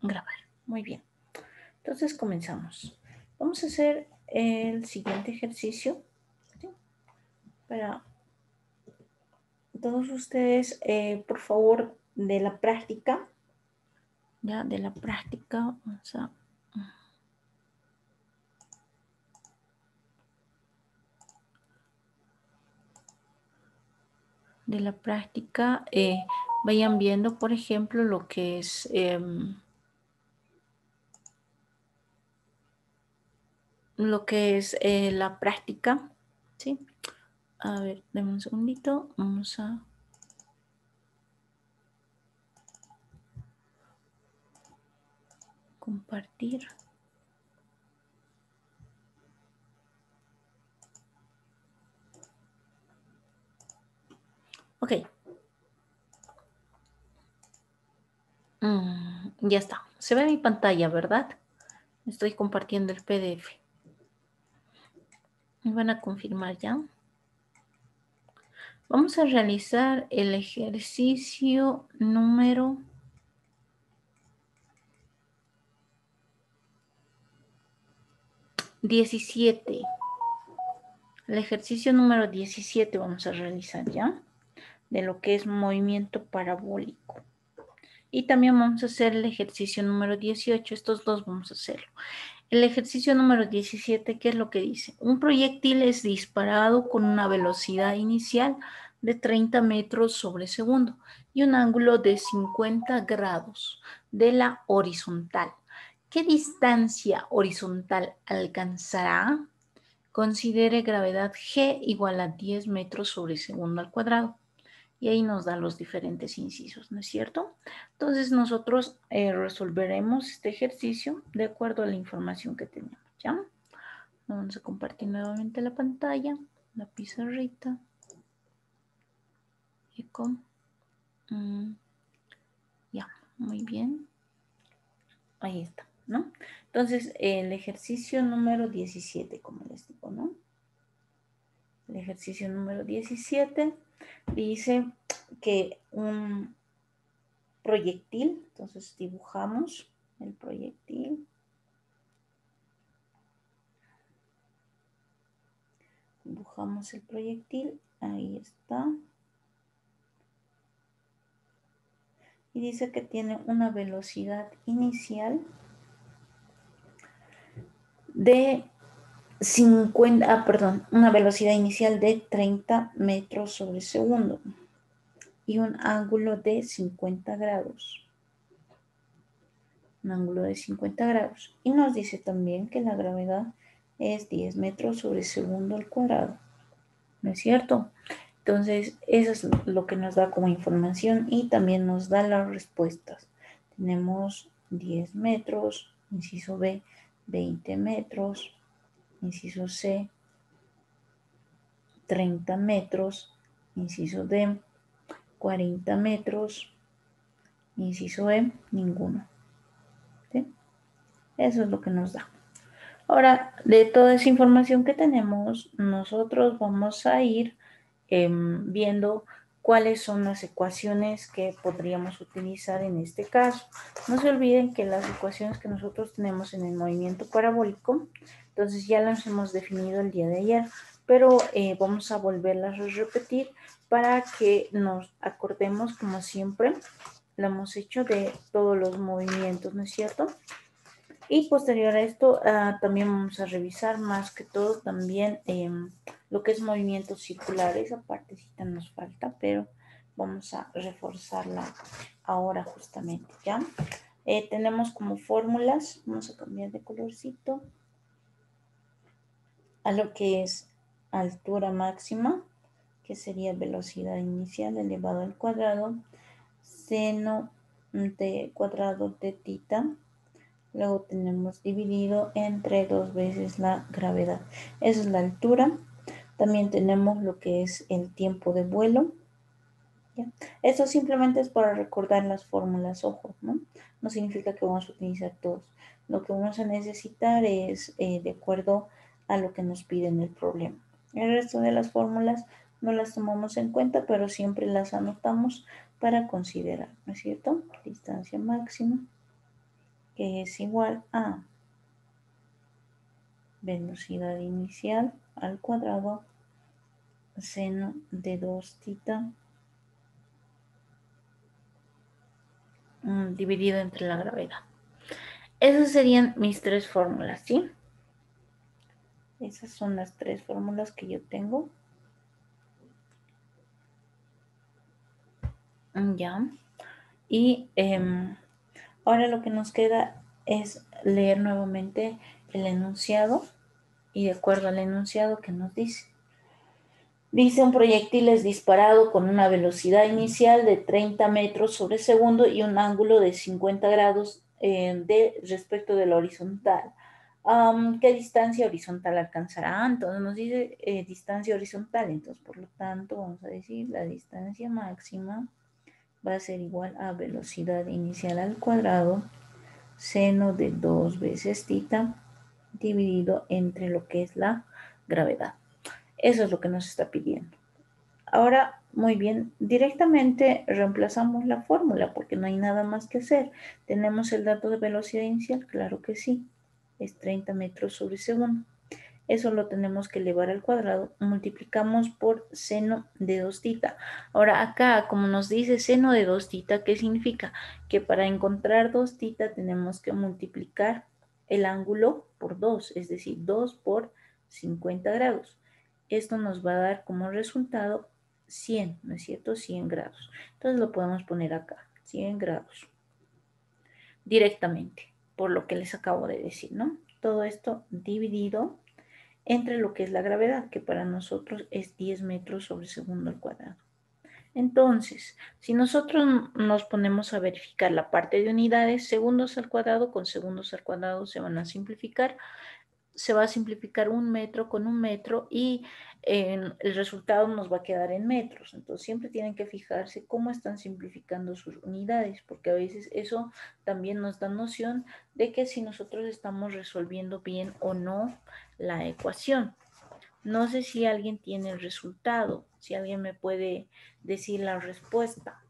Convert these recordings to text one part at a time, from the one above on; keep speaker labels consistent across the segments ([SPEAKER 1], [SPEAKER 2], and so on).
[SPEAKER 1] grabar. Muy bien. Entonces comenzamos. Vamos a hacer el siguiente ejercicio, ¿sí? Para todos ustedes, por favor, de la práctica. Ya, de la práctica, vamos a... De la práctica, vayan viendo, por ejemplo, lo que es... la práctica, ¿sí? A ver, denme un segundito. Vamos a... compartir. Ok. Ya está. Se ve mi pantalla, ¿verdad? Estoy compartiendo el PDF. Me van a confirmar ya. Vamos a realizar el ejercicio número 17. El ejercicio número 17 vamos a realizar ya, de lo que es movimiento parabólico. Y también vamos a hacer el ejercicio número 18, estos dos vamos a hacerlo. El ejercicio número 17, ¿qué es lo que dice? Un proyectil es disparado con una velocidad inicial de 30 metros sobre segundo y un ángulo de 50 grados de la horizontal. ¿Qué distancia horizontal alcanzará? Considere gravedad G igual a 10 metros sobre segundo al cuadrado. Y ahí nos dan los diferentes incisos, ¿no es cierto? Entonces nosotros resolveremos este ejercicio de acuerdo a la información que tenemos, ¿ya? Vamos a compartir nuevamente la pantalla, la pizarrita. Y con... ya, muy bien. Ahí está, ¿no? Entonces, el ejercicio número 17, como les digo, ¿no? El ejercicio número 17 dice que un proyectil, entonces dibujamos el proyectil. Dibujamos el proyectil, ahí está. Y dice que tiene una velocidad inicial de 50, una velocidad inicial de 30 metros sobre segundo y un ángulo de 50 grados. Un ángulo de 50 grados. Y nos dice también que la gravedad es 10 metros sobre segundo al cuadrado. ¿No es cierto? Entonces, eso es lo que nos da como información y también nos da las respuestas. Tenemos 10 metros, inciso B, 20 metros, inciso C, 30 metros, inciso D, 40 metros, inciso E, ninguno. ¿Sí? Eso es lo que nos da. Ahora, de toda esa información que tenemos, nosotros vamos a ir viendo cuáles son las ecuaciones que podríamos utilizar en este caso. No se olviden que las ecuaciones que nosotros tenemos en el movimiento parabólico, entonces ya las hemos definido el día de ayer, pero vamos a volverlas a repetir para que nos acordemos, como siempre lo hemos hecho, de todos los movimientos, ¿no es cierto? Y posterior a esto, también vamos a revisar más que todo también lo que es movimiento circular. Esa partecita nos falta, pero vamos a reforzarla ahora justamente, ¿ya? Tenemos como fórmulas, vamos a cambiar de colorcito, a lo que es altura máxima, que sería velocidad inicial elevado al cuadrado, seno de cuadrado de tita. Luego tenemos dividido entre 2 veces la gravedad. Esa es la altura. También tenemos lo que es el tiempo de vuelo. ¿Ya? Esto simplemente es para recordar las fórmulas, ojo, ¿no? No significa que vamos a utilizar todos. Lo que vamos a necesitar es de acuerdo a lo que nos pide en el problema. El resto de las fórmulas no las tomamos en cuenta, pero siempre las anotamos para considerar, ¿no es cierto? Distancia máxima que es igual a velocidad inicial al cuadrado seno de 2 θ dividido entre la gravedad. Esas serían mis tres fórmulas, ¿sí? Esas son las tres fórmulas que yo tengo. Ya. Y ahora lo que nos queda es leer nuevamente el enunciado y de acuerdo al enunciado que nos dice. Dice un proyectil es disparado con una velocidad inicial de 30 metros sobre segundo y un ángulo de 50 grados de respecto de la horizontal. ¿Qué distancia horizontal alcanzará? Entonces nos dice distancia horizontal. Entonces, por lo tanto, vamos a decir la distancia máxima va a ser igual a velocidad inicial al cuadrado seno de 2 veces θ dividido entre lo que es la gravedad. Eso es lo que nos está pidiendo. Ahora, muy bien, directamente reemplazamos la fórmula porque no hay nada más que hacer. ¿Tenemos el dato de velocidad inicial? Claro que sí, es 30 metros sobre segundo. Eso lo tenemos que elevar al cuadrado. Multiplicamos por seno de 2 θ. Ahora acá, como nos dice seno de 2 θ, ¿qué significa? Que para encontrar 2 θ tenemos que multiplicar el ángulo por 2, es decir, 2 por 50 grados. Esto nos va a dar como resultado 100, ¿no es cierto? 100 grados. Entonces lo podemos poner acá, 100 grados, directamente, por lo que les acabo de decir, ¿no? Todo esto dividido entre lo que es la gravedad, que para nosotros es 10 metros sobre segundo al cuadrado. Entonces, si nosotros nos ponemos a verificar la parte de unidades, segundos al cuadrado con segundos al cuadrado se van a simplificar. Se va a simplificar un metro con un metro y el resultado nos va a quedar en metros. Entonces siempre tienen que fijarse cómo están simplificando sus unidades, porque a veces eso también nos da noción de que si nosotros estamos resolviendo bien o no la ecuación. No sé si alguien tiene el resultado, si alguien me puede decir la respuesta.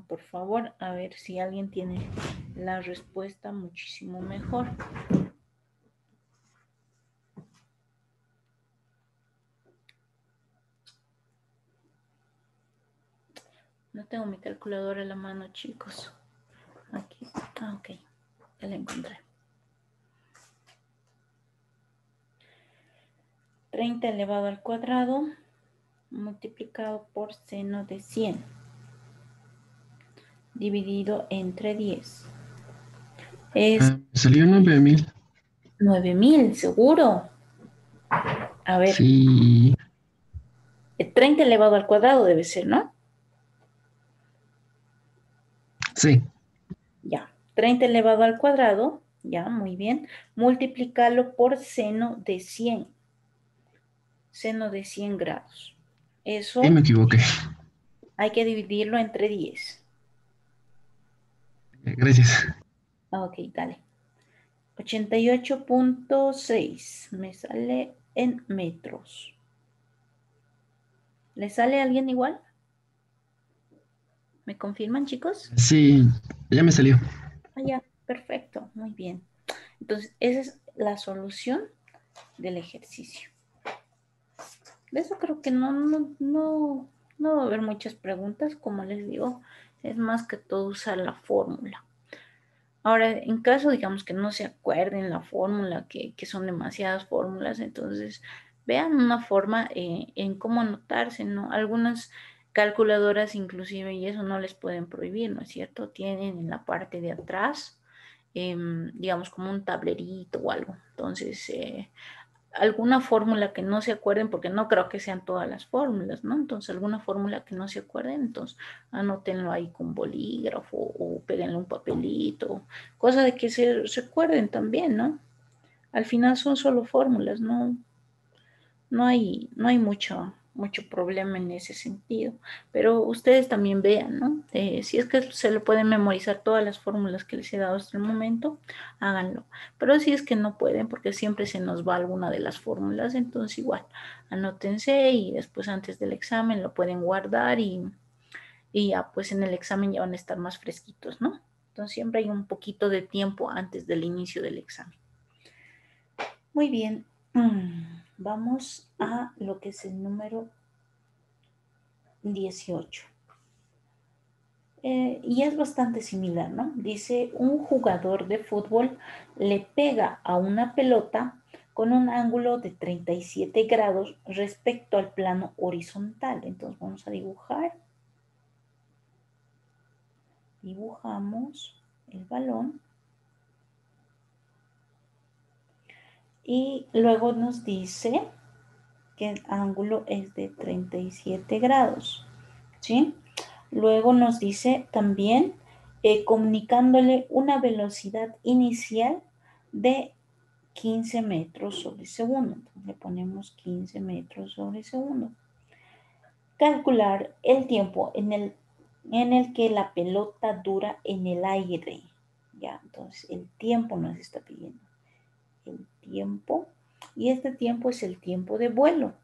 [SPEAKER 1] Por favor, a ver si alguien tiene la respuesta, muchísimo mejor. No tengo mi calculadora en la mano, chicos. Aquí. Ok. Ya la encontré. 30 elevado al cuadrado multiplicado por seno de 100 dividido entre 10. Es
[SPEAKER 2] Salió 9000.
[SPEAKER 1] 9000, seguro. A ver,
[SPEAKER 2] Sí,
[SPEAKER 1] 30 elevado al cuadrado debe ser, ¿no?
[SPEAKER 2] sí.
[SPEAKER 1] Ya. 30 elevado al cuadrado, ya, muy bien. Multiplicarlo por seno de 100. Seno de 100 grados.
[SPEAKER 2] Sí, me
[SPEAKER 1] Eso
[SPEAKER 2] equivoqué.
[SPEAKER 1] hay que dividirlo entre 10.
[SPEAKER 2] Gracias.
[SPEAKER 1] Ok, dale. 88.6 me sale en metros. ¿Le sale a alguien igual? ¿Me confirman, chicos?
[SPEAKER 2] Sí, ya me salió.
[SPEAKER 1] Ah, ya, perfecto, muy bien. Entonces, esa es la solución del ejercicio. De eso creo que no va a haber muchas preguntas, como les digo, es más que todo usar la fórmula. Ahora, en caso, digamos, que no se acuerden la fórmula, que son demasiadas fórmulas, entonces vean una forma en cómo anotarse, ¿no? Algunas calculadoras inclusive, y eso no les pueden prohibir, ¿no es cierto? Tienen en la parte de atrás, digamos, como un tablerito o algo. Entonces, alguna fórmula que no se acuerden, porque no creo que sean todas las fórmulas, ¿no? Entonces, alguna fórmula que no se acuerden, entonces anótenlo ahí con bolígrafo o péguenle un papelito, cosa de que se recuerden también, ¿no? Al final son solo fórmulas, no hay mucho problema en ese sentido. Pero ustedes también vean, ¿no? Si es que se lo pueden memorizar todas las fórmulas que les he dado hasta el momento, háganlo. Pero si es que no pueden, porque siempre se nos va alguna de las fórmulas, entonces igual, anótense y después antes del examen lo pueden guardar y ya pues en el examen ya van a estar más fresquitos, ¿no? Entonces siempre hay un poquito de tiempo antes del inicio del examen. Muy bien, vamos a lo que es el número 18. Y es bastante similar, ¿no? Dice, un jugador de fútbol le pega a una pelota con un ángulo de 37 grados respecto al plano horizontal. Entonces vamos a dibujar. Dibujamos el balón. Y luego nos dice que el ángulo es de 37 grados, ¿sí? Luego nos dice también comunicándole una velocidad inicial de 15 metros sobre segundo. Entonces le ponemos 15 metros sobre segundo. Calcular el tiempo en el que la pelota dura en el aire. Ya, entonces el tiempo nos está pidiendo. El tiempo. Y este tiempo es el tiempo de vuelo.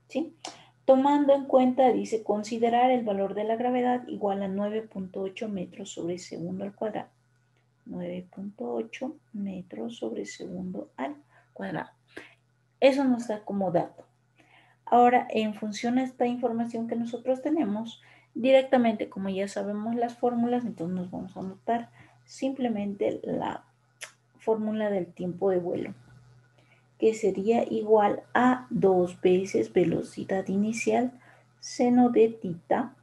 [SPEAKER 1] ¿Sí? Tomando en cuenta, dice, considerar el valor de la gravedad igual a 9.8 metros sobre segundo al cuadrado. 9.8 metros sobre segundo al cuadrado. Eso nos da como dato. Ahora, en función a esta información que nosotros tenemos, directamente, como ya sabemos las fórmulas, entonces nos vamos a anotar simplemente la fórmula del tiempo de vuelo, que sería igual a 2 veces velocidad inicial seno de tita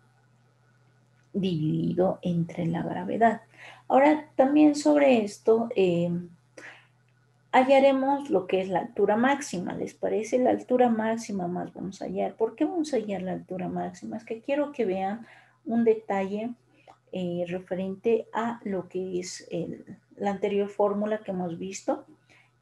[SPEAKER 1] dividido entre la gravedad. Ahora, también sobre esto, hallaremos lo que es la altura máxima. ¿Les parece? La altura máxima más vamos a hallar. ¿Por qué vamos a hallar la altura máxima? Es que quiero que vean un detalle referente a lo que es la anterior fórmula que hemos visto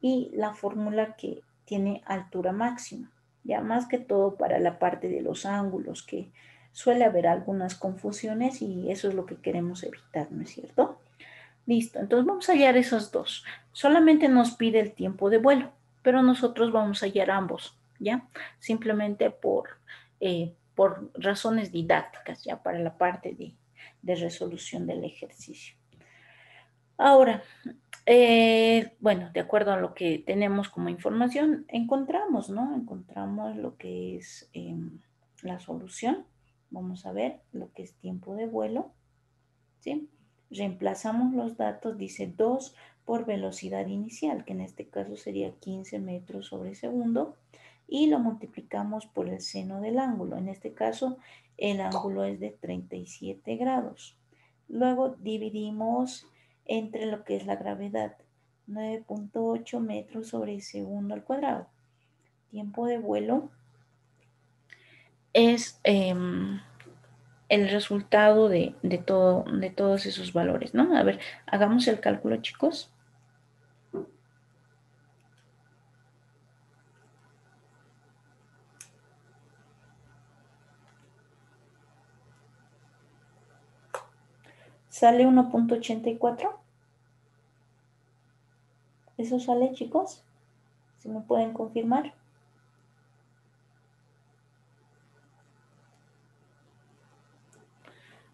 [SPEAKER 1] y la fórmula que tiene altura máxima. Ya más que todo para la parte de los ángulos, que suele haber algunas confusiones y eso es lo que queremos evitar, ¿no es cierto? Listo, entonces vamos a hallar esos dos. Solamente nos pide el tiempo de vuelo, pero nosotros vamos a hallar ambos, ¿ya? Simplemente por razones didácticas, ya para la parte de resolución del ejercicio. Ahora, bueno, de acuerdo a lo que tenemos como información, encontramos, ¿no? Encontramos lo que es la solución. Vamos a ver lo que es tiempo de vuelo, ¿sí? Reemplazamos los datos, dice 2 por velocidad inicial, que en este caso sería 15 metros sobre segundo, y lo multiplicamos por el seno del ángulo. En este caso, el ángulo es de 37 grados. Luego dividimos entre lo que es la gravedad, 9.8 metros sobre segundo al cuadrado. Tiempo de vuelo es el resultado de todos esos valores, ¿no? A ver, hagamos el cálculo, chicos. ¿Sale 1.84? ¿Eso sale, chicos? ¿Se me pueden confirmar?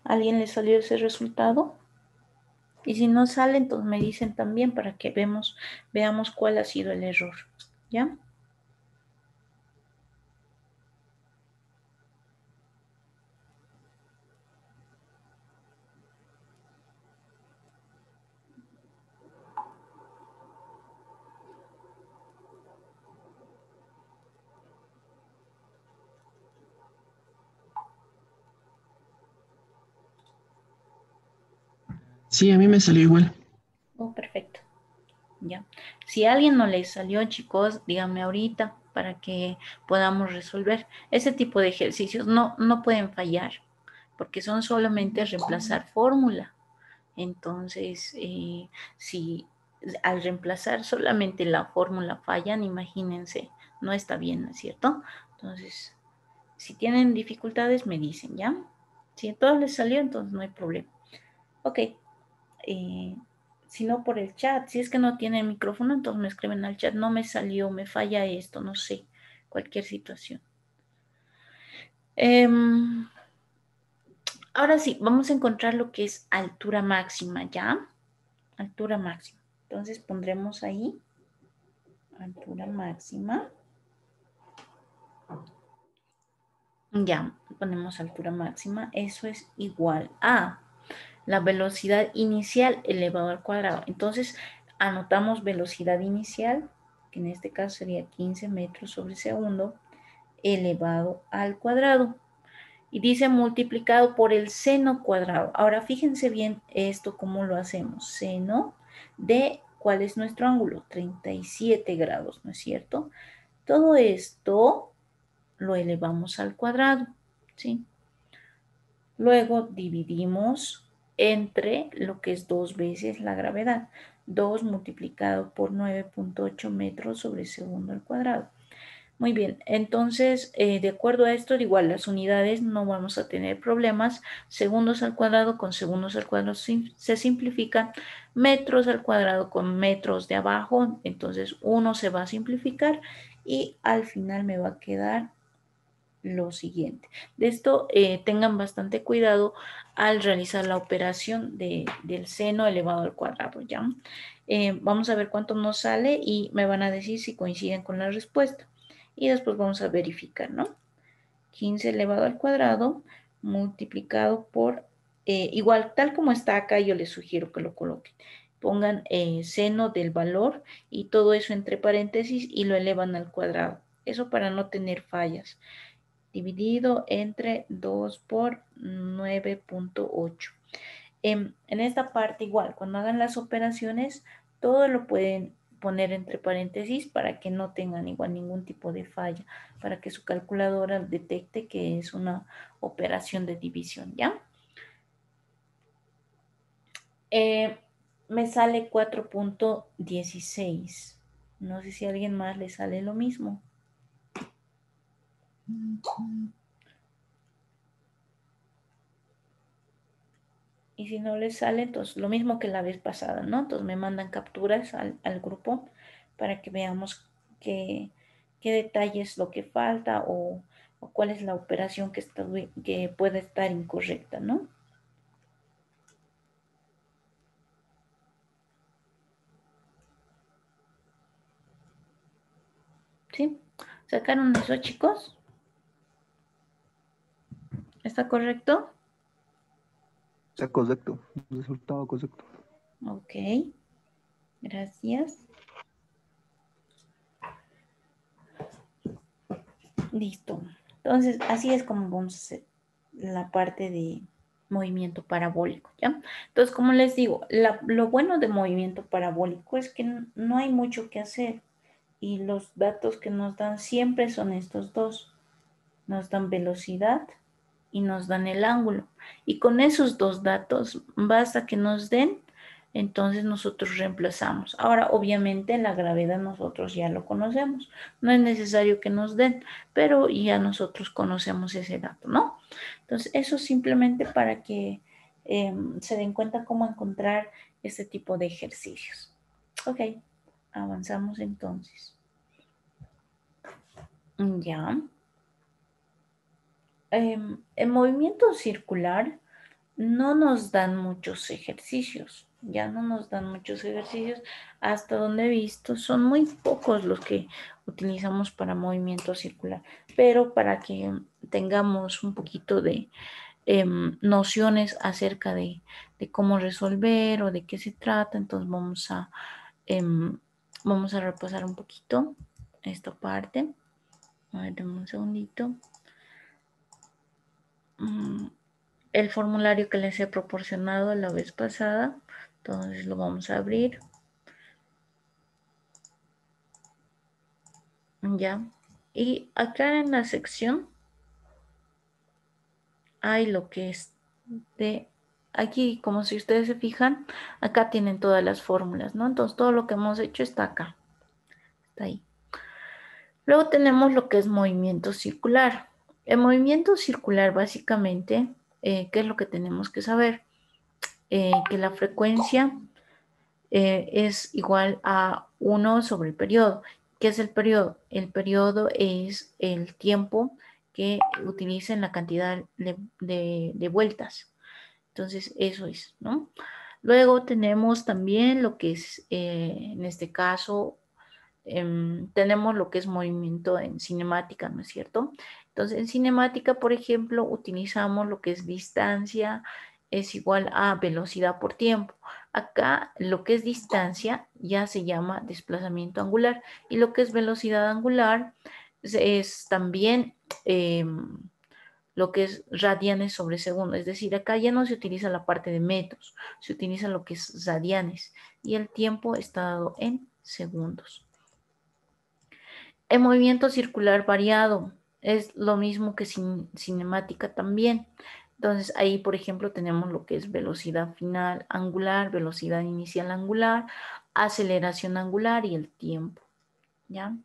[SPEAKER 1] ¿Alguien le salió ese resultado? Y si no sale, entonces me dicen también para que veamos cuál ha sido el error, ¿ya?
[SPEAKER 2] Sí, a mí me salió igual.
[SPEAKER 1] Oh, perfecto. Ya. Si a alguien no le salió, chicos, díganme ahorita para que podamos resolver. Ese tipo de ejercicios no pueden fallar, porque son solamente reemplazar fórmula. Entonces, si al reemplazar solamente la fórmula fallan, imagínense, no está bien, ¿no es cierto? Entonces, si tienen dificultades, me dicen, ¿ya? Si a todos les salió, entonces no hay problema. Ok. Si no por el chat, si es que no tienen micrófono, entonces me escriben al chat, no me salió, me falla esto, no sé, cualquier situación. Ahora sí, vamos a encontrar lo que es altura máxima, ¿ya? Altura máxima. Entonces pondremos ahí altura máxima. Ya, ponemos altura máxima. Eso es igual a la velocidad inicial elevado al cuadrado. Entonces, anotamos velocidad inicial, que en este caso sería 15 metros sobre segundo, elevado al cuadrado. Y dice multiplicado por el seno cuadrado. Ahora, fíjense bien esto, cómo lo hacemos. Seno de, ¿cuál es nuestro ángulo? 37 grados, ¿no es cierto? Todo esto lo elevamos al cuadrado, ¿sí? Luego dividimos entre lo que es 2 veces la gravedad. 2 multiplicado por 9.8 metros sobre segundo al cuadrado. Muy bien, entonces, de acuerdo a esto, igual las unidades no vamos a tener problemas. Segundos al cuadrado con segundos al cuadrado se simplifican. Metros al cuadrado con metros de abajo, entonces uno se va a simplificar y al final me va a quedar lo siguiente. De esto tengan bastante cuidado al realizar la operación del seno elevado al cuadrado, ¿ya? Vamos a ver cuánto nos sale y me van a decir si coinciden con la respuesta. Y después vamos a verificar, ¿no? 15 elevado al cuadrado multiplicado por, igual, tal como está acá, yo les sugiero que lo coloquen. Pongan seno del valor y todo eso entre paréntesis y lo elevan al cuadrado. Eso para no tener fallas dividido entre 2 por 9.8. En esta parte igual, cuando hagan las operaciones, todo lo pueden poner entre paréntesis para que no tengan igual ningún tipo de falla, para que su calculadora detecte que es una operación de división, ¿ya? Me sale 4.16. No sé si a alguien más le sale lo mismo. Y si no les sale, entonces lo mismo que la vez pasada, ¿no? Entonces me mandan capturas al grupo para que veamos qué detalle es lo que falta o cuál es la operación que puede estar incorrecta, ¿no? ¿Sí? ¿Sacaron eso, chicos? ¿Está correcto?
[SPEAKER 3] Está correcto, resultado correcto.
[SPEAKER 1] Ok, gracias. Listo. Entonces, así es como vamos a hacer la parte de movimiento parabólico, ¿ya? Entonces, como les digo, lo bueno de movimiento parabólico es que no hay mucho que hacer y los datos que nos dan siempre son estos dos. Nos dan velocidad y nos dan el ángulo. Y con esos dos datos basta que nos den, entonces nosotros reemplazamos. Ahora, obviamente, la gravedad nosotros ya lo conocemos. No es necesario que nos den, pero ya nosotros conocemos ese dato, ¿no? Entonces, eso simplemente para que se den cuenta cómo encontrar este tipo de ejercicios. Ok, avanzamos entonces. Ya. En movimiento circular no nos dan muchos ejercicios, ya no nos dan muchos ejercicios, hasta donde he visto, son muy pocos los que utilizamos para movimiento circular, pero para que tengamos un poquito de nociones acerca de cómo resolver o de qué se trata, entonces vamos a repasar un poquito esta parte. A ver, dame un segundito. El formulario que les he proporcionado la vez pasada. Entonces lo vamos a abrir. Ya. Y acá en la sección hay lo que es de aquí, como si ustedes se fijan, acá tienen todas las fórmulas, ¿no? Entonces todo lo que hemos hecho está acá. Está ahí. Luego tenemos lo que es movimiento circular. El movimiento circular básicamente, ¿qué es lo que tenemos que saber? Que la frecuencia es igual a 1 sobre el periodo. ¿Qué es el periodo? El periodo es el tiempo que utilicen la cantidad de vueltas. Entonces, eso es, ¿no? Luego tenemos también lo que es, en este caso, tenemos lo que es movimiento en cinemática, ¿no es cierto? Entonces, en cinemática, por ejemplo, utilizamos lo que es distancia es igual a velocidad por tiempo. Acá lo que es distancia ya se llama desplazamiento angular y lo que es velocidad angular es también lo que es radianes sobre segundo. Es decir, acá ya no se utiliza la parte de metros, se utiliza lo que es radianes y el tiempo está dado en segundos. El movimiento circular variado es lo mismo que cinemática también. Entonces ahí, por ejemplo, tenemos lo que es velocidad final angular, velocidad inicial angular, aceleración angular y el tiempo, ¿ya?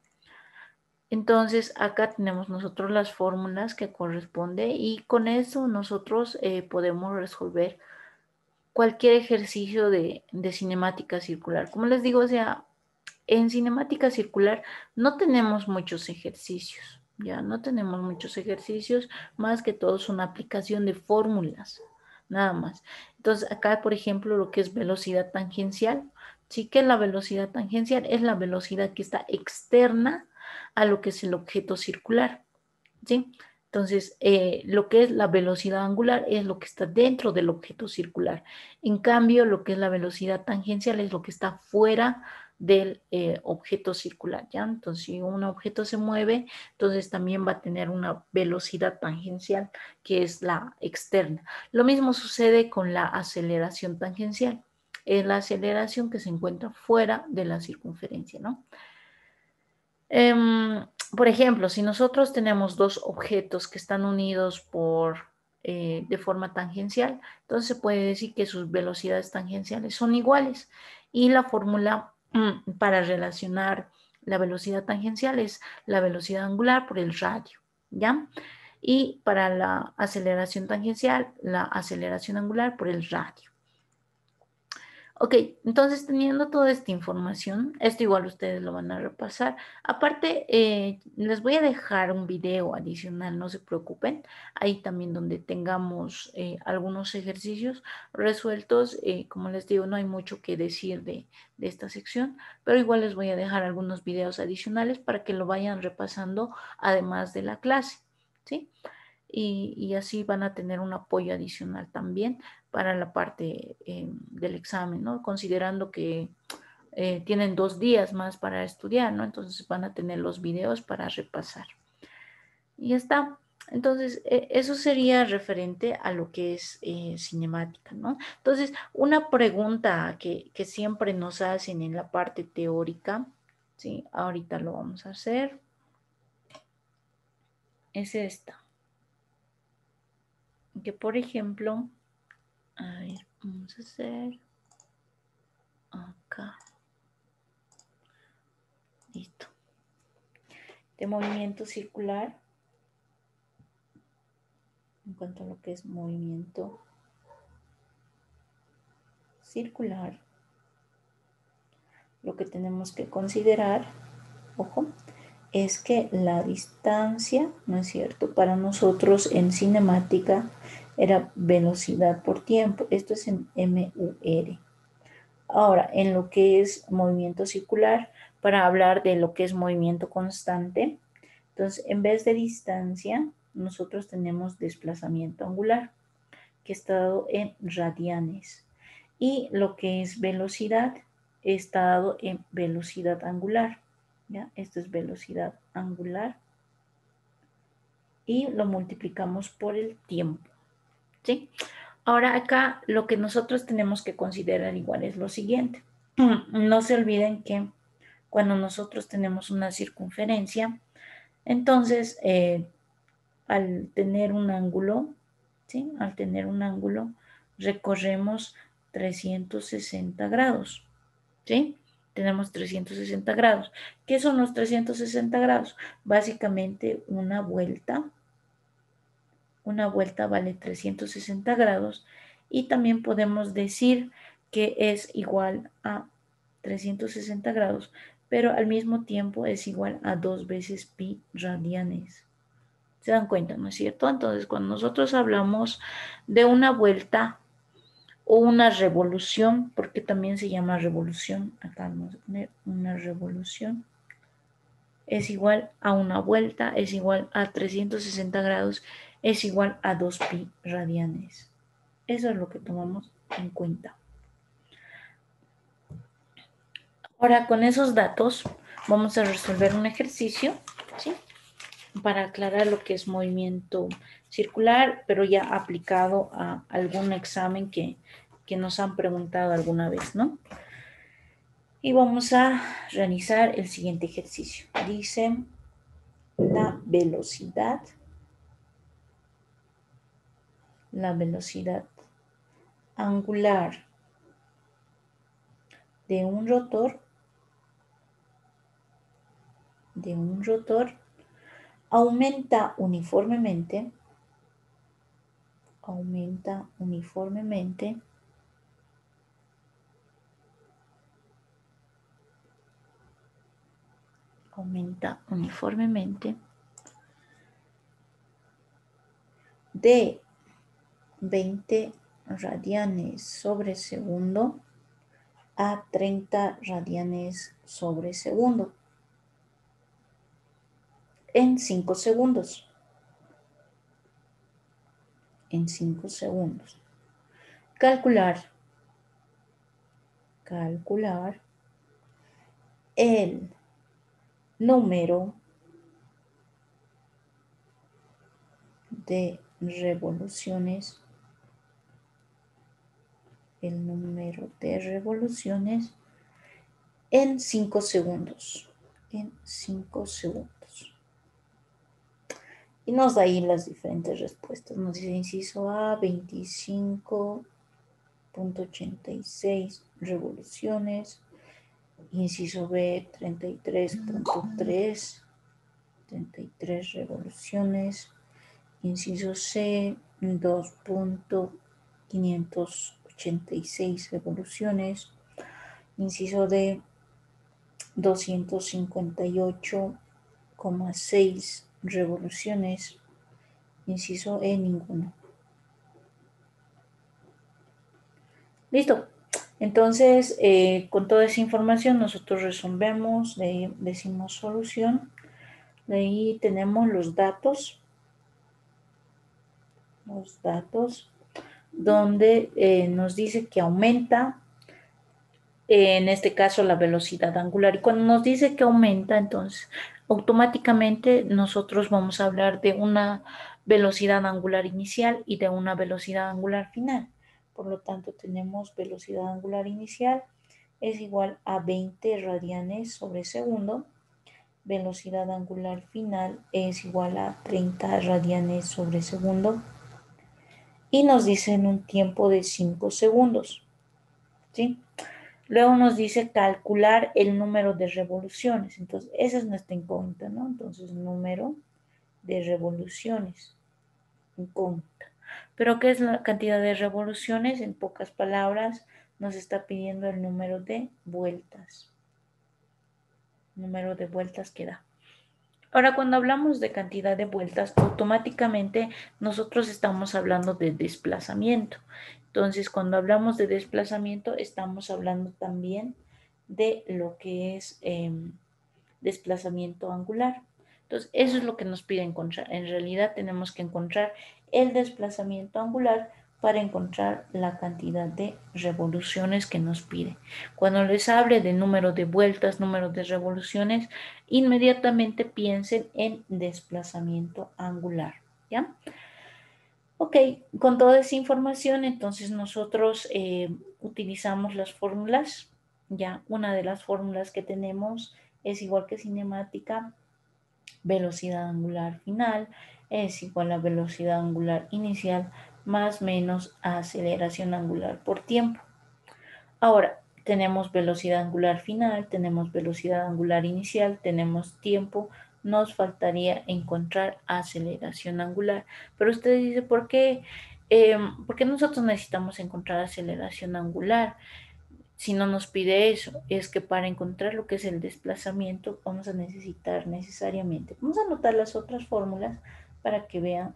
[SPEAKER 1] Entonces acá tenemos nosotros las fórmulas que corresponde y con eso nosotros podemos resolver cualquier ejercicio de cinemática circular. Como les digo, o sea, en cinemática circular no tenemos muchos ejercicios, ya no tenemos muchos ejercicios, más que todo es una aplicación de fórmulas, nada más. Entonces acá, por ejemplo, lo que es velocidad tangencial, sí que la velocidad tangencial es la velocidad que está externa a lo que es el objeto circular, ¿sí? Entonces, lo que es la velocidad angular es lo que está dentro del objeto circular. En cambio, lo que es la velocidad tangencial es lo que está fuera del objeto circular, ¿ya? Entonces, si un objeto se mueve, entonces también va a tener una velocidad tangencial que es la externa. Lo mismo sucede con la aceleración tangencial. Es la aceleración que se encuentra fuera de la circunferencia, ¿no? Por ejemplo, si nosotros tenemos dos objetos que están unidos de forma tangencial, entonces se puede decir que sus velocidades tangenciales son iguales. Y la fórmula para relacionar la velocidad tangencial es la velocidad angular por el radio, ¿ya? Y para la aceleración tangencial, la aceleración angular por el radio. Ok, entonces teniendo toda esta información, esto igual ustedes lo van a repasar. Aparte, les voy a dejar un video adicional, no se preocupen. Ahí también donde tengamos algunos ejercicios resueltos. Como les digo, no hay mucho que decir de esta sección, pero igual les voy a dejar algunos videos adicionales para que lo vayan repasando además de la clase, ¿sí? Y así van a tener un apoyo adicional también para la parte del examen, ¿no? Considerando que tienen 2 días más para estudiar, ¿no? Entonces van a tener los videos para repasar. Y ya está. Entonces, eso sería referente a lo que es cinemática, ¿no? Entonces, una pregunta que siempre nos hacen en la parte teórica, ¿sí? Ahorita lo vamos a hacer, es esta. Que, por ejemplo, a ver, vamos a hacer acá. Listo. De movimiento circular, en cuanto a lo que es movimiento circular, lo que tenemos que considerar, ojo, es que la distancia, ¿no es cierto? Para nosotros en cinemática era velocidad por tiempo. Esto es en MUR. Ahora, en lo que es movimiento circular, para hablar de lo que es movimiento constante, entonces en vez de distancia, nosotros tenemos desplazamiento angular, que está dado en radianes. Y lo que es velocidad está dado en velocidad angular. ¿Ya? Esto es velocidad angular. Y lo multiplicamos por el tiempo. ¿Sí? Ahora acá lo que nosotros tenemos que considerar igual es lo siguiente. No se olviden que cuando nosotros tenemos una circunferencia, entonces al tener un ángulo, ¿sí? Al tener un ángulo, recorremos 360 grados, ¿sí? Tenemos 360 grados. ¿Qué son los 360 grados? Básicamente una vuelta vale 360 grados y también podemos decir que es igual a 360 grados, pero al mismo tiempo es igual a 2 veces pi radianes. ¿Se dan cuenta, no es cierto? Entonces, cuando nosotros hablamos de una vuelta o una revolución, porque también se llama revolución, acá vamos a poner una revolución, es igual a una vuelta, es igual a 360 grados, es igual a 2pi radianes. Eso es lo que tomamos en cuenta. Ahora, con esos datos, vamos a resolver un ejercicio, ¿sí? Para aclarar lo que es movimiento circular, pero ya aplicado a algún examen que nos han preguntado alguna vez, ¿no? Y vamos a realizar el siguiente ejercicio. Dice la velocidad angular de un rotor aumenta uniformemente de 20 radianes sobre segundo a 30 radianes sobre segundo en 5 segundos. Calcular el número de revoluciones en 5 segundos. Y nos da ahí las diferentes respuestas. Nos dice inciso A, 25.86 revoluciones. Inciso B, 33.3 revoluciones. Inciso C, 2.586 revoluciones. Inciso D, 258,6 revoluciones. Inciso E, ninguno. Listo. Entonces, con toda esa información nosotros resolvemos, decimos solución. De ahí tenemos los datos donde nos dice que aumenta, en este caso, la velocidad angular. Y cuando nos dice que aumenta, entonces automáticamente nosotros vamos a hablar de una velocidad angular inicial y de una velocidad angular final. Por lo tanto, tenemos velocidad angular inicial es igual a 20 radianes sobre segundo. Velocidad angular final es igual a 30 radianes sobre segundo. Y nos dice en un tiempo de 5 segundos. ¿Sí? Luego nos dice calcular el número de revoluciones. Entonces, esa es nuestra incógnita, ¿no? Entonces, número de revoluciones. Incógnita. Pero, ¿qué es la cantidad de revoluciones? En pocas palabras, nos está pidiendo el número de vueltas. Número de vueltas que da. Ahora, cuando hablamos de cantidad de vueltas, automáticamente nosotros estamos hablando de desplazamiento. Entonces, cuando hablamos de desplazamiento, estamos hablando también de lo que es desplazamiento angular. Entonces, eso es lo que nos pide encontrar. En realidad, tenemos que encontrar el desplazamiento angular para encontrar la cantidad de revoluciones que nos pide. Cuando les hable de número de vueltas, número de revoluciones, inmediatamente piensen en desplazamiento angular, ¿ya? Ok, con toda esa información, entonces nosotros utilizamos las fórmulas, ya, una de las fórmulas que tenemos es igual que cinemática, velocidad angular final es igual a velocidad angular inicial más menos aceleración angular por tiempo. Ahora, tenemos velocidad angular final, tenemos velocidad angular inicial, tenemos tiempo, nos faltaría encontrar aceleración angular. Pero usted dice, ¿por qué nosotros necesitamos encontrar aceleración angular? Si no nos pide eso, es que para encontrar lo que es el desplazamiento vamos a necesitar necesariamente. Vamos a anotar las otras fórmulas, para que vean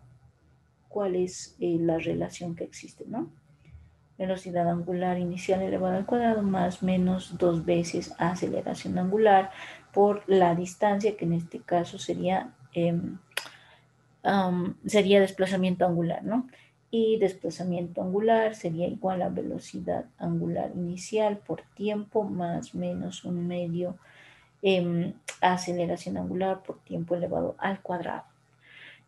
[SPEAKER 1] cuál es la relación que existe, ¿no? Velocidad angular inicial elevada al cuadrado más menos 2 veces aceleración angular por la distancia, que en este caso sería, sería desplazamiento angular, ¿no? Y desplazamiento angular sería igual a velocidad angular inicial por tiempo más menos un medio aceleración angular por tiempo elevado al cuadrado.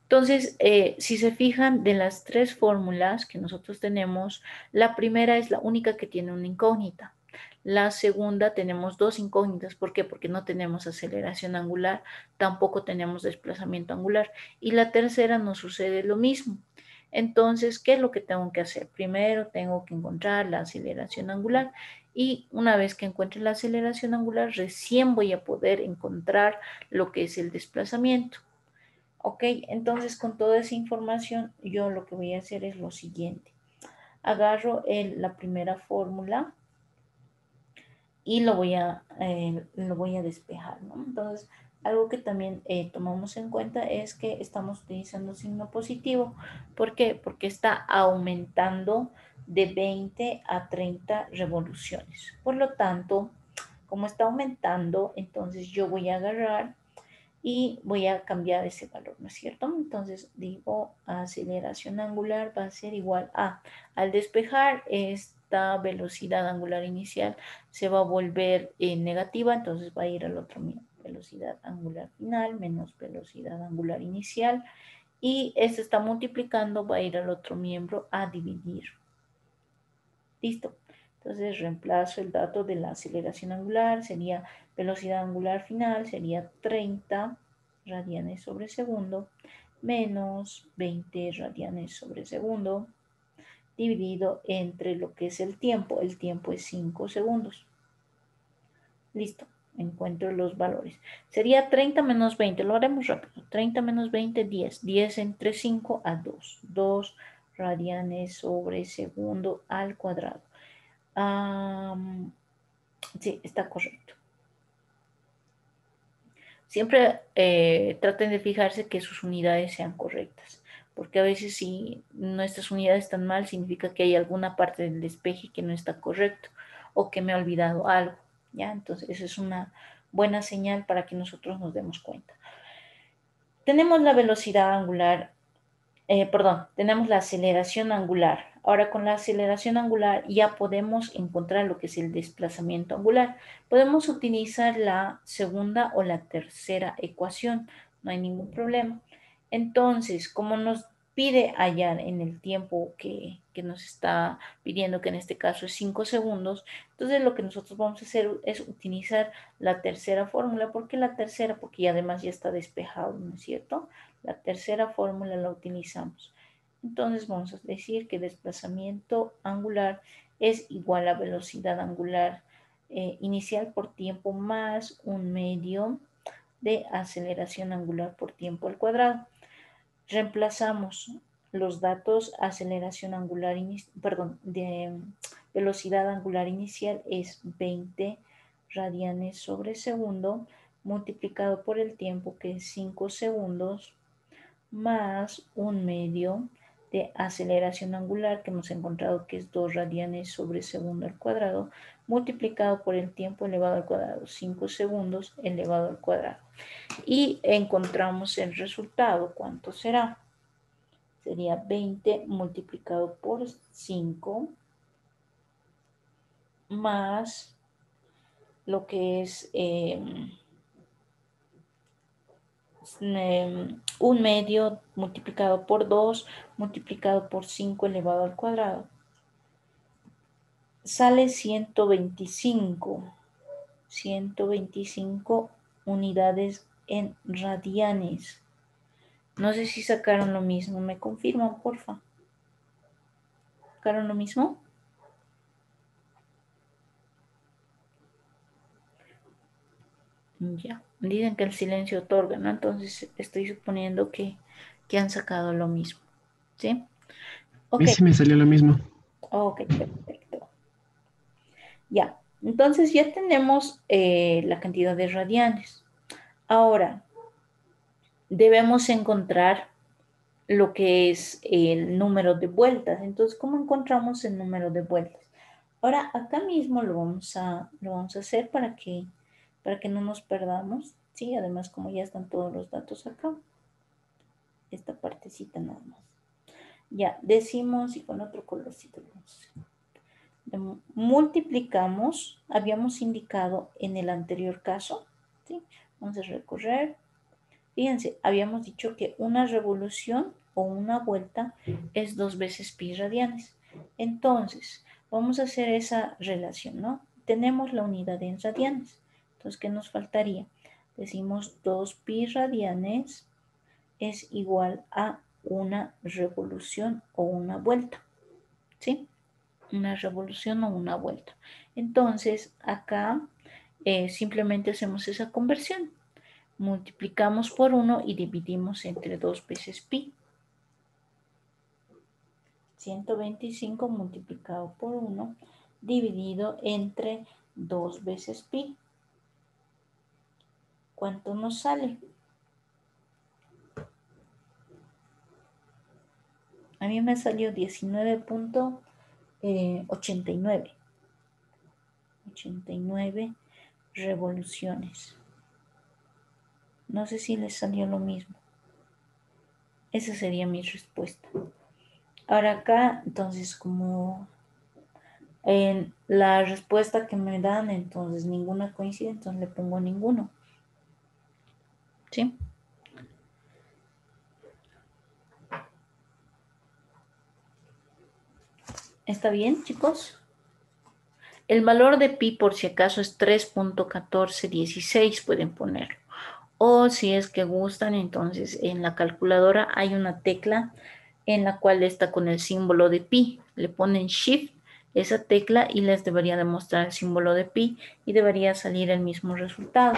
[SPEAKER 1] Entonces, si se fijan, de las tres fórmulas que nosotros tenemos, la primera es la única que tiene una incógnita. La segunda tenemos dos incógnitas. ¿Por qué? Porque no tenemos aceleración angular, tampoco tenemos desplazamiento angular. Y la tercera nos sucede lo mismo. Entonces, ¿qué es lo que tengo que hacer? Primero tengo que encontrar la aceleración angular y una vez que encuentre la aceleración angular, recién voy a poder encontrar lo que es el desplazamiento. Ok, entonces con toda esa información yo lo que voy a hacer es lo siguiente. Agarro la primera fórmula y lo voy a despejar, ¿no? Entonces, algo que también tomamos en cuenta es que estamos utilizando signo positivo. ¿Por qué? Porque está aumentando de 20 a 30 revoluciones. Por lo tanto, como está aumentando, entonces yo voy a agarrar y voy a cambiar ese valor, ¿no es cierto? Entonces digo aceleración angular va a ser igual a, al despejar esta velocidad angular inicial se va a volver negativa, entonces va a ir al otro miembro, velocidad angular final menos velocidad angular inicial, y esto está multiplicando, va a ir al otro miembro a dividir. Listo. Entonces reemplazo el dato de la aceleración angular, sería velocidad angular final, sería 30 radianes sobre segundo, menos 20 radianes sobre segundo, dividido entre lo que es el tiempo. El tiempo es 5 segundos. Listo. Encuentro los valores. Sería 30 menos 20, lo haremos rápido. 30 menos 20, 10. 10 entre 5 a 2. 2 radianes sobre segundo al cuadrado. Sí, está correcto. Siempre traten de fijarse que sus unidades sean correctas, porque a veces si nuestras unidades están mal, significa que hay alguna parte del despeje que no está correcto o que me he olvidado algo, ¿ya? Entonces, esa es una buena señal para que nosotros nos demos cuenta. Tenemos la velocidad angular, tenemos la aceleración angular. Ahora con la aceleración angular ya podemos encontrar lo que es el desplazamiento angular. Podemos utilizar la segunda o la tercera ecuación, no hay ningún problema. Entonces, como nos pide hallar en el tiempo que nos está pidiendo, que en este caso es 5 segundos, entonces lo que nosotros vamos a hacer es utilizar la tercera fórmula. ¿Por qué la tercera? Porque además ya está despejado, ¿no es cierto? La tercera fórmula la utilizamos. Entonces vamos a decir que desplazamiento angular es igual a velocidad angular inicial por tiempo más un medio de aceleración angular por tiempo al cuadrado. Reemplazamos los datos aceleración angular, de velocidad angular inicial es 20 radianes sobre segundo multiplicado por el tiempo que es 5 segundos más un medio de aceleración angular que hemos encontrado que es 2 radianes sobre segundo al cuadrado multiplicado por el tiempo elevado al cuadrado, 5 segundos elevado al cuadrado. Y encontramos el resultado. ¿Cuánto será? Sería 20 multiplicado por 5 más lo que es un medio multiplicado por 2 multiplicado por 5 elevado al cuadrado. Sale 125 unidades en radianes. No sé si sacaron lo mismo. ¿Me confirman, porfa? ¿Sacaron lo mismo? Ya. Dicen que el silencio otorga, ¿no? Entonces estoy suponiendo que han sacado lo mismo. ¿Sí?
[SPEAKER 2] A
[SPEAKER 1] Ok.
[SPEAKER 2] mí sí me salió lo mismo.
[SPEAKER 1] Ok, perfecto. Ya. Entonces ya tenemos la cantidad de radianes. Ahora, debemos encontrar lo que es el número de vueltas. Entonces, ¿cómo encontramos el número de vueltas? Ahora, acá mismo lo vamos a hacer para que no nos perdamos. Sí, además, como ya están todos los datos acá, esta partecita nada más. Ya, decimos, y con otro colorcito lo vamos a hacer. Multiplicamos, habíamos indicado en el anterior caso, ¿sí? Vamos a recorrer. Fíjense, habíamos dicho que una revolución o una vuelta es 2 veces pi radianes. Entonces, vamos a hacer esa relación, ¿no? Tenemos la unidad en radianes. Entonces, ¿qué nos faltaría? Decimos 2 pi radianes es igual a una revolución o una vuelta, ¿sí? Una revolución o una vuelta. Entonces, acá simplemente hacemos esa conversión. Multiplicamos por 1 y dividimos entre 2 veces pi. 125 multiplicado por 1 dividido entre 2 veces pi. ¿Cuánto nos sale? A mí me salió 19.89. 89 revoluciones. No sé si les salió lo mismo. Esa sería mi respuesta. Ahora acá, entonces, como en la respuesta que me dan, entonces ninguna coincide, entonces le pongo ninguno. ¿Sí? ¿Está bien, chicos? El valor de pi, por si acaso, es 3.1416, pueden ponerlo. O si es que gustan, entonces en la calculadora hay una tecla en la cual está con el símbolo de pi. Le ponen Shift, esa tecla, y les debería demostrar el símbolo de pi y debería salir el mismo resultado.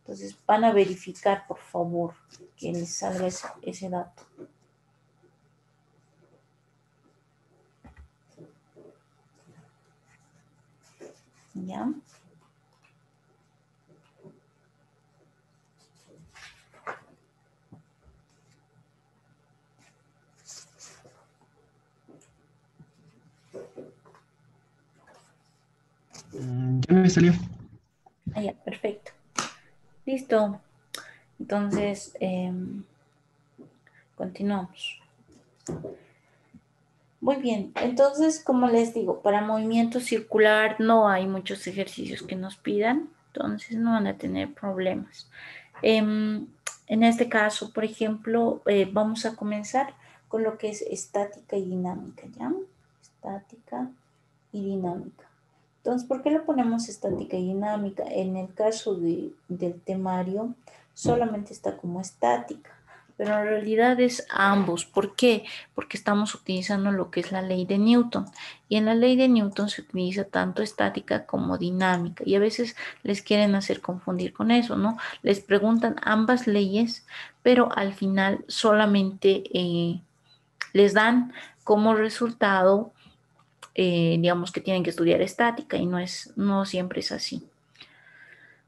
[SPEAKER 1] Entonces van a verificar, por favor, que les salga ese dato. ¿Ya?
[SPEAKER 2] Ya me salió.
[SPEAKER 1] Ah, ya, perfecto. Listo. Entonces, continuamos. Muy bien, entonces, como les digo, para movimiento circular no hay muchos ejercicios que nos pidan, entonces no van a tener problemas. En este caso, por ejemplo, vamos a comenzar con lo que es estática y dinámica, ¿ya? Estática y dinámica. Entonces, ¿por qué le ponemos estática y dinámica? En el caso del temario, solamente está como estática, pero en realidad es ambos. ¿Por qué? Porque estamos utilizando lo que es la ley de Newton. Y en la ley de Newton se utiliza tanto estática como dinámica. Y a veces les quieren hacer confundir con eso, ¿no? Les preguntan ambas leyes, pero al final solamente les dan como resultado digamos que tienen que estudiar estática y no siempre es así.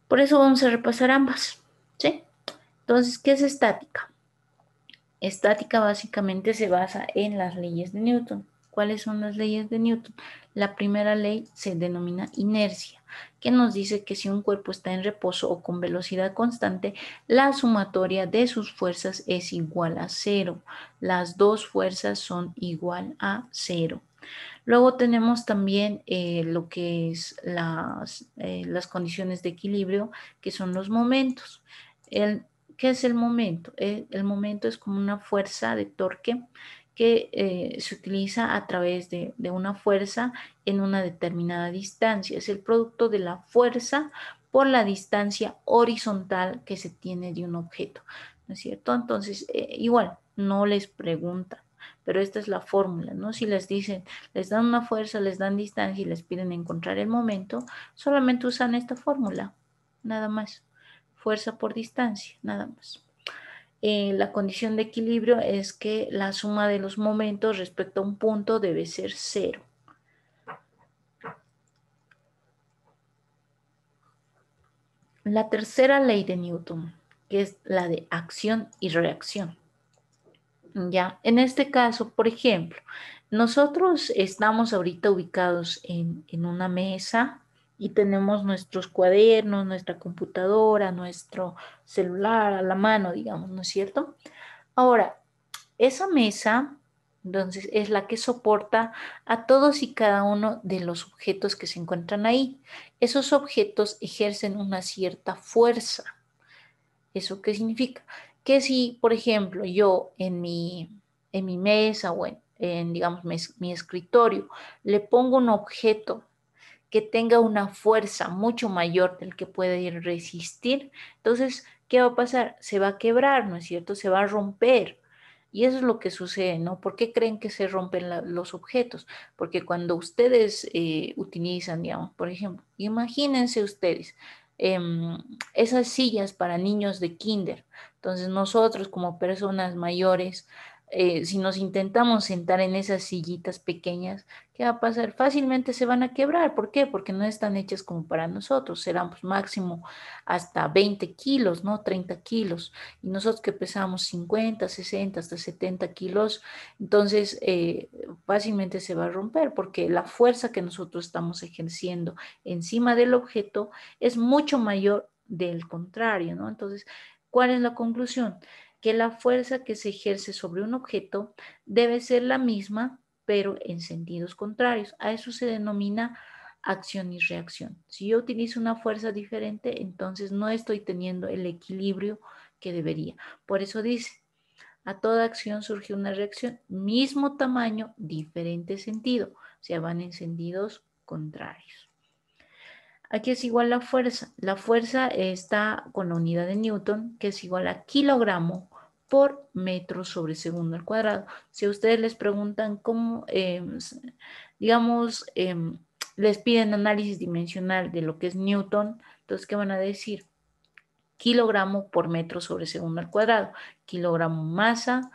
[SPEAKER 1] Por eso vamos a repasar ambas, ¿sí? Entonces, ¿qué es estática? Estática básicamente se basa en las leyes de Newton. ¿Cuáles son las leyes de Newton? La primera ley se denomina inercia, que nos dice que si un cuerpo está en reposo o con velocidad constante, la sumatoria de sus fuerzas es igual a cero. Las dos fuerzas son igual a cero. Luego tenemos también lo que es las condiciones de equilibrio, que son los momentos. ¿Qué es el momento? El momento es como una fuerza de torque que se utiliza a través de una fuerza en una determinada distancia. Es el producto de la fuerza por la distancia horizontal que se tiene de un objeto, ¿no es cierto? Entonces, igual, no les preguntan, pero esta es la fórmula, ¿no? Si les dicen, les dan una fuerza, les dan distancia y les piden encontrar el momento, solamente usan esta fórmula, nada más. Fuerza por distancia, nada más. La condición de equilibrio es que la suma de los momentos respecto a un punto debe ser cero. La tercera ley de Newton, que es la de acción y reacción. Ya, en este caso, por ejemplo, nosotros estamos ahorita ubicados en una mesa y tenemos nuestros cuadernos, nuestra computadora, nuestro celular a la mano, digamos, ¿no es cierto? Ahora, esa mesa, entonces, es la que soporta a todos y cada uno de los objetos que se encuentran ahí. Esos objetos ejercen una cierta fuerza. ¿Eso qué significa? Que si, por ejemplo, yo en mi mesa o digamos, mi escritorio le pongo un objeto que tenga una fuerza mucho mayor del que puede resistir, entonces, ¿qué va a pasar? Se va a quebrar, ¿no es cierto? Se va a romper. Y eso es lo que sucede, ¿no? ¿Por qué creen que se rompen los objetos? Porque cuando ustedes utilizan, digamos, por ejemplo, imagínense ustedes esas sillas para niños de kinder. Entonces nosotros como personas mayores, si nos intentamos sentar en esas sillitas pequeñas, ¿qué va a pasar? Fácilmente se van a quebrar. ¿Por qué? Porque no están hechas como para nosotros. Serán pues, máximo hasta 20 kilos, ¿no? 30 kilos. Y nosotros que pesamos 50, 60, hasta 70 kilos, entonces fácilmente se va a romper porque la fuerza que nosotros estamos ejerciendo encima del objeto es mucho mayor del contrario, ¿no? Entonces, ¿cuál es la conclusión? Que la fuerza que se ejerce sobre un objeto debe ser la misma, pero en sentidos contrarios. A eso se denomina acción y reacción. Si yo utilizo una fuerza diferente, entonces no estoy teniendo el equilibrio que debería. Por eso dice, a toda acción surge una reacción, mismo tamaño, diferente sentido, o sea, van en sentidos contrarios. Aquí es igual la fuerza. La fuerza está con la unidad de Newton, que es igual a kilogramo por metro sobre segundo al cuadrado. Si a ustedes les preguntan cómo, digamos, les piden análisis dimensional de lo que es Newton, entonces, ¿qué van a decir? Kilogramo por metro sobre segundo al cuadrado. Kilogramo masa,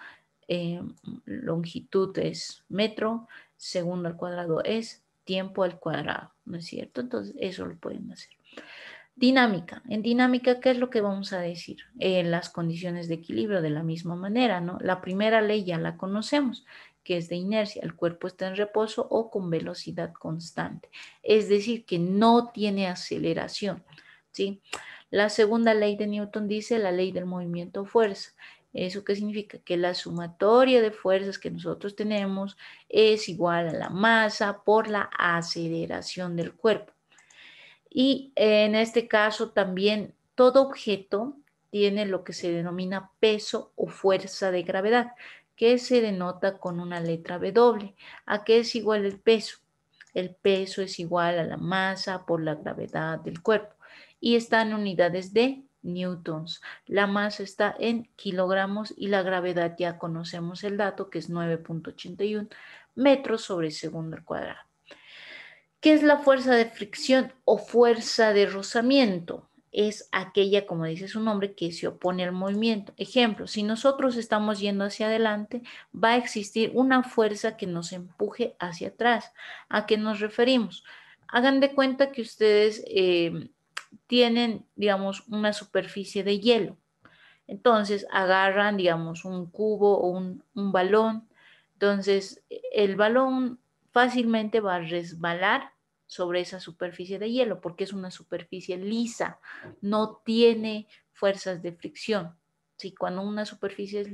[SPEAKER 1] longitud es metro, segundo al cuadrado es tiempo al cuadrado, ¿no es cierto? Entonces, eso lo pueden hacer. Dinámica. En dinámica, ¿qué es lo que vamos a decir? Las condiciones de equilibrio de la misma manera, ¿no? La primera ley ya la conocemos, que es de inercia. El cuerpo está en reposo o con velocidad constante. Es decir, que no tiene aceleración, ¿sí? La segunda ley de Newton dice la ley del movimiento-fuerza. ¿Eso qué significa? Que la sumatoria de fuerzas que nosotros tenemos es igual a la masa por la aceleración del cuerpo. Y en este caso también todo objeto tiene lo que se denomina peso o fuerza de gravedad, que se denota con una letra W. ¿A qué es igual el peso? El peso es igual a la masa por la gravedad del cuerpo y está en unidades de newtons. La masa está en kilogramos y la gravedad ya conocemos el dato que es 9.81 metros sobre segundo al cuadrado. ¿Qué es la fuerza de fricción o fuerza de rozamiento? Es aquella, como dice su nombre, que se opone al movimiento. Ejemplo, si nosotros estamos yendo hacia adelante, va a existir una fuerza que nos empuje hacia atrás. ¿A qué nos referimos? Hagan de cuenta que ustedes tienen, digamos, una superficie de hielo. Entonces agarran, digamos, un cubo o un balón. Entonces el balón fácilmente va a resbalar sobre esa superficie de hielo porque es una superficie lisa, no tiene fuerzas de fricción. Si cuando una superficie es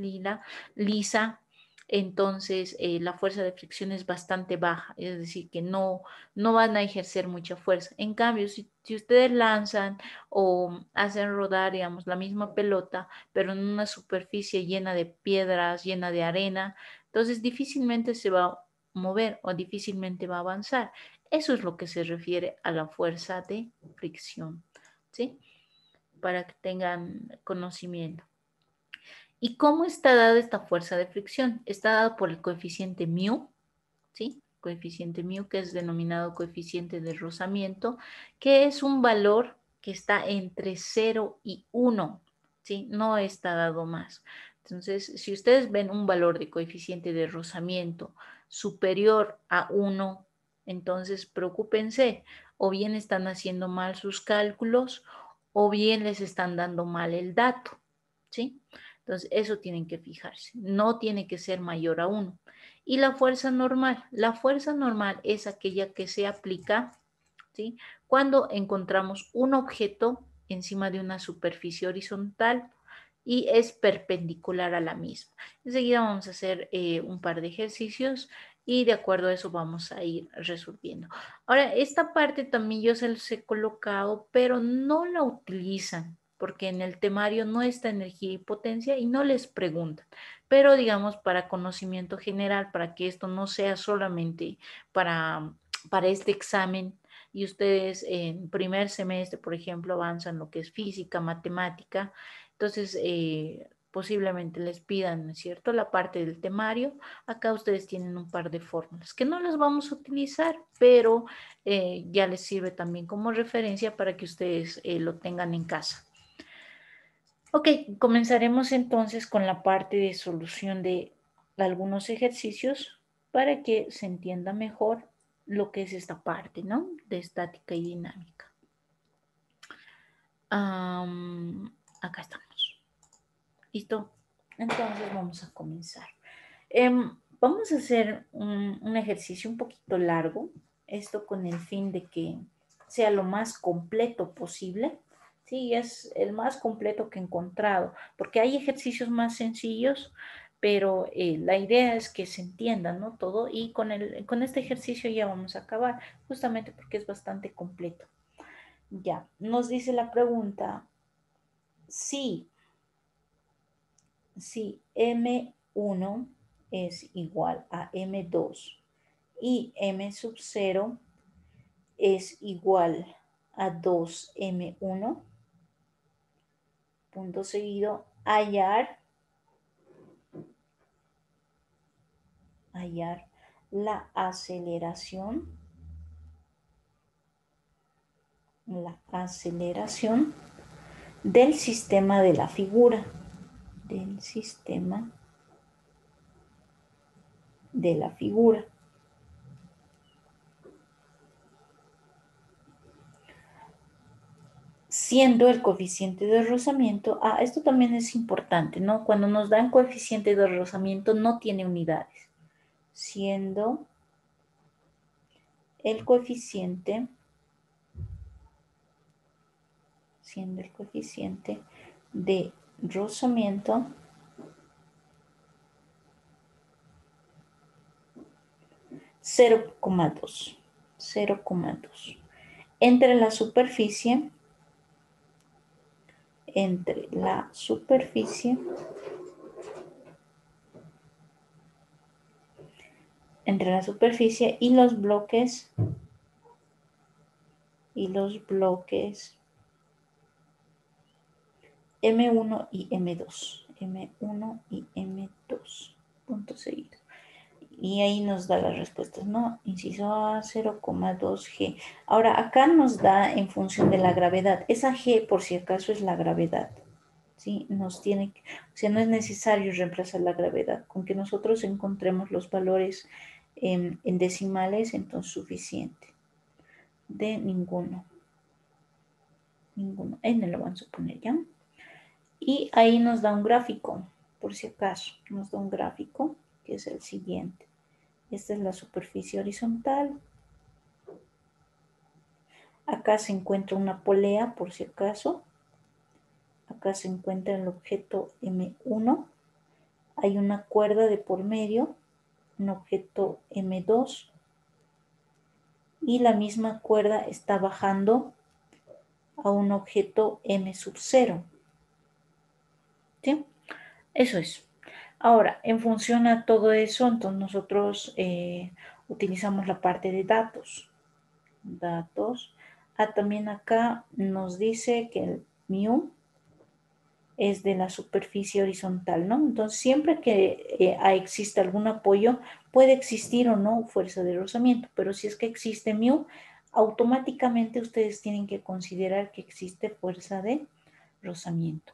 [SPEAKER 1] lisa, entonces la fuerza de fricción es bastante baja, es decir, que no van a ejercer mucha fuerza. En cambio, si ustedes lanzan o hacen rodar, digamos, la misma pelota, pero en una superficie llena de piedras, llena de arena, entonces difícilmente se va a mover o difícilmente va a avanzar. Eso es lo que se refiere a la fuerza de fricción, ¿sí? Para que tengan conocimiento. ¿Y cómo está dada esta fuerza de fricción? Está dada por el coeficiente μ, ¿sí? Coeficiente μ, que es denominado coeficiente de rozamiento, que es un valor que está entre 0 y 1, ¿sí? No está dado más. Entonces, si ustedes ven un valor de coeficiente de rozamiento superior a 1, entonces preocúpense, o bien están haciendo mal sus cálculos, o bien les están dando mal el dato, ¿sí? Entonces, eso tienen que fijarse. No tiene que ser mayor a 1. Y la fuerza normal es aquella que se aplica, ¿sí?, cuando encontramos un objeto encima de una superficie horizontal y es perpendicular a la misma. Enseguida vamos a hacer un par de ejercicios y de acuerdo a eso vamos a ir resolviendo. Ahora, esta parte también yo se los he colocado, pero no la utilizan porque en el temario no está energía y potencia y no les preguntan. Pero digamos para conocimiento general, para que esto no sea solamente para este examen y ustedes en primer semestre, por ejemplo, avanzan lo que es física, matemática, entonces posiblemente les pidan, ¿no es cierto?, la parte del temario. Acá ustedes tienen un par de fórmulas que no las vamos a utilizar, pero ya les sirve también como referencia para que ustedes lo tengan en casa. Ok, comenzaremos entonces con la parte de solución de algunos ejercicios para que se entienda mejor lo que es esta parte, ¿no?, de estática y dinámica. Acá estamos. ¿Listo? Entonces vamos a comenzar. Vamos a hacer un ejercicio un poquito largo, esto con el fin de que sea lo más completo posible. Sí, es el más completo que he encontrado, porque hay ejercicios más sencillos, pero la idea es que se entienda, ¿no?, todo, y con este ejercicio ya vamos a acabar, justamente porque es bastante completo. Ya, nos dice la pregunta, si M1 es igual a M2 y M sub 0 es igual a 2M1, punto seguido, hallar la aceleración del sistema de la figura. Siendo el coeficiente de rozamiento, esto también es importante, ¿no? Cuando nos dan coeficiente de rozamiento no tiene unidades. Siendo el coeficiente de rozamiento cero coma dos. Entre la superficie y los bloques M1 y M2. Punto seguido. Y ahí nos da las respuestas, ¿no? Inciso A, 0,2 G. Ahora, acá nos da en función de la gravedad. Esa G, por si acaso, es la gravedad. ¿Sí? O sea, no es necesario reemplazar la gravedad. Con que nosotros encontremos los valores en decimales, entonces suficiente. De ninguno. N lo vamos a poner, ¿ya? Y ahí nos da un gráfico, por si acaso. Nos da un gráfico que es el siguiente. Esta es la superficie horizontal. Acá se encuentra una polea, por si acaso. Acá se encuentra el objeto M1. Hay una cuerda de por medio, un objeto M2. Y la misma cuerda está bajando a un objeto M sub 0. ¿Sí? Eso es. Ahora, en función a todo eso, entonces nosotros utilizamos la parte de datos. También acá nos dice que el mu es de la superficie horizontal, ¿no? Entonces, siempre que existe algún apoyo, puede existir o no fuerza de rozamiento, pero si es que existe mu, automáticamente ustedes tienen que considerar que existe fuerza de rozamiento.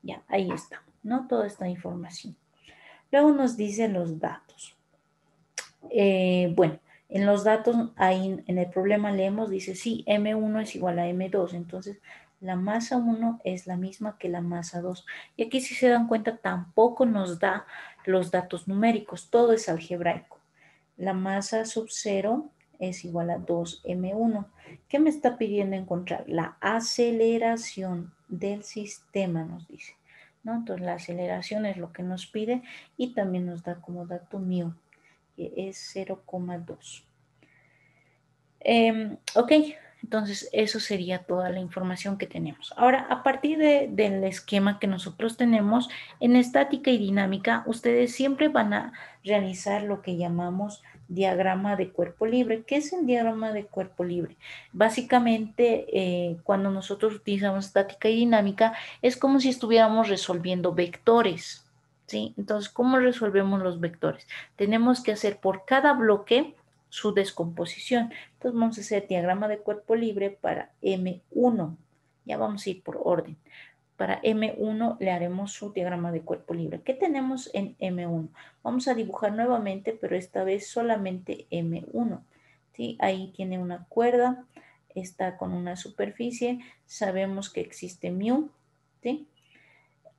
[SPEAKER 1] Ya, ahí está, ¿no? Toda esta información. Luego nos dice los datos. Bueno, en los datos, ahí en el problema leemos, dice, sí, M1 es igual a M2. Entonces, La masa 1 es la misma que la masa 2. Y aquí, si se dan cuenta, tampoco nos da los datos numéricos. Todo es algebraico. La masa sub 0 es igual a 2m1. ¿Qué me está pidiendo encontrar? La aceleración del sistema, nos dice, ¿no? Entonces, la aceleración es lo que nos pide y también nos da como dato μ, que es 0,2. Ok, entonces eso sería toda la información que tenemos. Ahora, a partir del esquema que nosotros tenemos, en estática y dinámica, ustedes siempre van a realizar lo que llamamos diagrama de cuerpo libre. ¿Qué es el diagrama de cuerpo libre? Básicamente, cuando nosotros utilizamos estática y dinámica, es como si estuviéramos resolviendo vectores, ¿sí? Entonces, ¿cómo resolvemos los vectores? Tenemos que hacer por cada bloque su descomposición. Entonces vamos a hacer diagrama de cuerpo libre para M1. Ya vamos a ir por orden. Para M1 le haremos su diagrama de cuerpo libre. ¿Qué tenemos en M1? Vamos a dibujar nuevamente, pero esta vez solamente M1. ¿Sí? Ahí tiene una cuerda, está con una superficie, sabemos que existe μ. ¿Sí?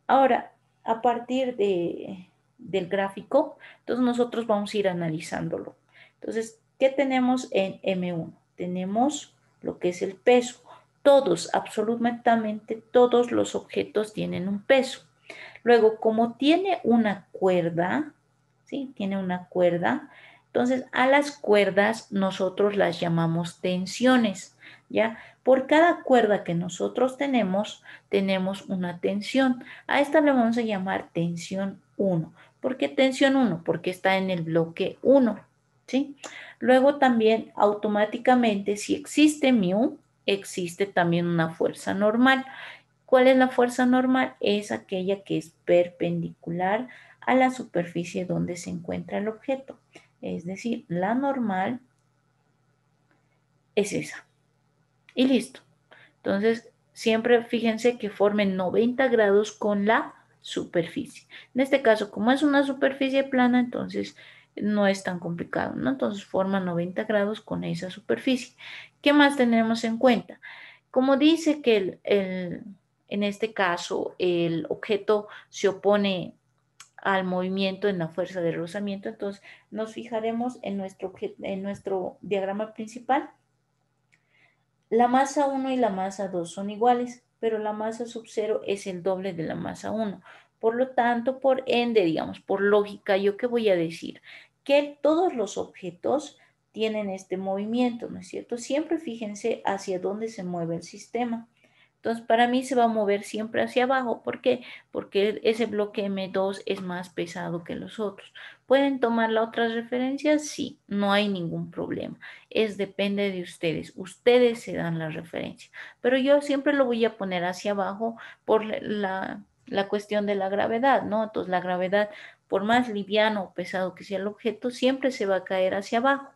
[SPEAKER 1] Ahora, a partir del gráfico, entonces nosotros vamos a ir analizándolo. Entonces, ¿qué tenemos en M1? Tenemos lo que es el peso. Todos, absolutamente todos los objetos tienen un peso. Luego, como tiene una cuerda, ¿sí? Tiene una cuerda, entonces a las cuerdas nosotros las llamamos tensiones, ¿ya? Por cada cuerda que nosotros tenemos una tensión. A esta le vamos a llamar tensión 1. ¿Por qué tensión 1? Porque está en el bloque 1, ¿sí? Luego también automáticamente, si existe μ, existe también una fuerza normal. ¿Cuál es la fuerza normal? Es aquella que es perpendicular a la superficie donde se encuentra el objeto. Es decir, la normal es esa. Y listo. Entonces, siempre fíjense que formen 90 grados con la superficie. En este caso, como es una superficie plana, entonces no es tan complicado, ¿no? Entonces forma 90 grados con esa superficie. ¿Qué más tenemos en cuenta? Como dice que en este caso el objeto se opone al movimiento en la fuerza de rozamiento, entonces nos fijaremos en nuestro diagrama principal. La masa 1 y la masa 2 son iguales, pero la masa sub 0 es el doble de la masa 1. Por lo tanto, por ende, digamos, por lógica, ¿yo qué voy a decir? Que todos los objetos tienen este movimiento, ¿no es cierto? Siempre fíjense hacia dónde se mueve el sistema. Entonces, para mí se va a mover siempre hacia abajo. ¿Por qué? Porque ese bloque M2 es más pesado que los otros. ¿Pueden tomar la otra referencia? Sí, no hay ningún problema. Depende de ustedes. Ustedes se dan la referencia. Pero yo siempre lo voy a poner hacia abajo por la cuestión de la gravedad, ¿no? Entonces, la gravedad, por más liviano o pesado que sea el objeto, siempre se va a caer hacia abajo.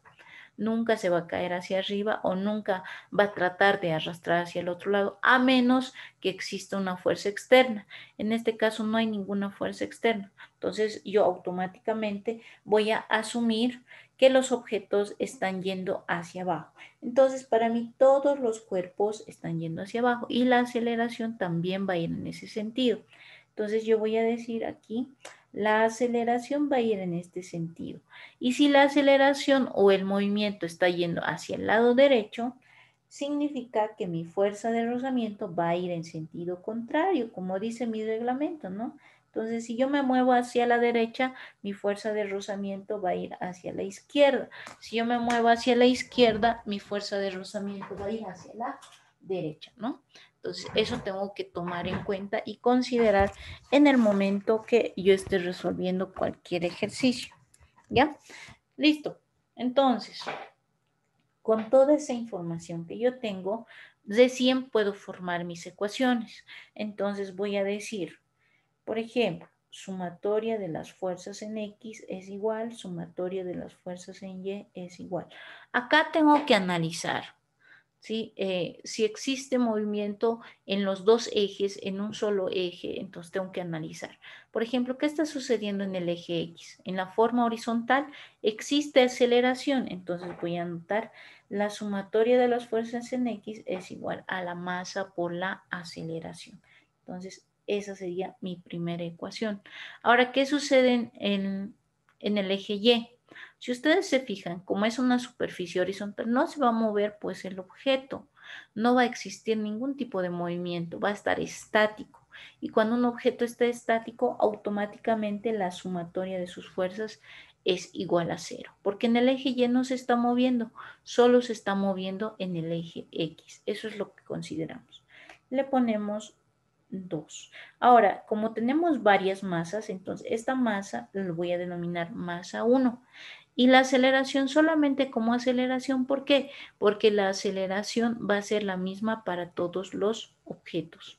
[SPEAKER 1] Nunca se va a caer hacia arriba o nunca va a tratar de arrastrar hacia el otro lado, a menos que exista una fuerza externa. En este caso no hay ninguna fuerza externa. Entonces yo automáticamente voy a asumir que los objetos están yendo hacia abajo. Entonces para mí todos los cuerpos están yendo hacia abajo y la aceleración también va a ir en ese sentido. Entonces yo voy a decir aquí, la aceleración va a ir en este sentido. Y si la aceleración o el movimiento está yendo hacia el lado derecho, significa que mi fuerza de rozamiento va a ir en sentido contrario, como dice mi reglamento, ¿no? Entonces, si yo me muevo hacia la derecha, mi fuerza de rozamiento va a ir hacia la izquierda. Si yo me muevo hacia la izquierda, mi fuerza de rozamiento va a ir hacia la derecha, ¿no? Entonces, eso tengo que tomar en cuenta y considerar en el momento que yo esté resolviendo cualquier ejercicio. ¿Ya? Listo. Entonces, con toda esa información que yo tengo, recién puedo formar mis ecuaciones. Entonces voy a decir, por ejemplo, sumatoria de las fuerzas en X es igual, sumatoria de las fuerzas en Y es igual. Acá tengo que analizar. ¿sí? Si existe movimiento en los dos ejes, en un solo eje, entonces tengo que analizar. Por ejemplo, ¿qué está sucediendo en el eje X? En la forma horizontal existe aceleración, entonces voy a anotar la sumatoria de las fuerzas en X es igual a la masa por la aceleración. Entonces, esa sería mi primera ecuación. Ahora, ¿qué sucede en el eje Y? Si ustedes se fijan, como es una superficie horizontal, no se va a mover pues el objeto, no va a existir ningún tipo de movimiento, va a estar estático. Y cuando un objeto está estático, automáticamente la sumatoria de sus fuerzas es igual a cero, porque en el eje Y no se está moviendo, solo se está moviendo en el eje X. Eso es lo que consideramos. Le ponemos 2. Ahora, como tenemos varias masas, entonces esta masa la voy a denominar masa 1. Y la aceleración solamente como aceleración, ¿por qué? Porque la aceleración va a ser la misma para todos los objetos.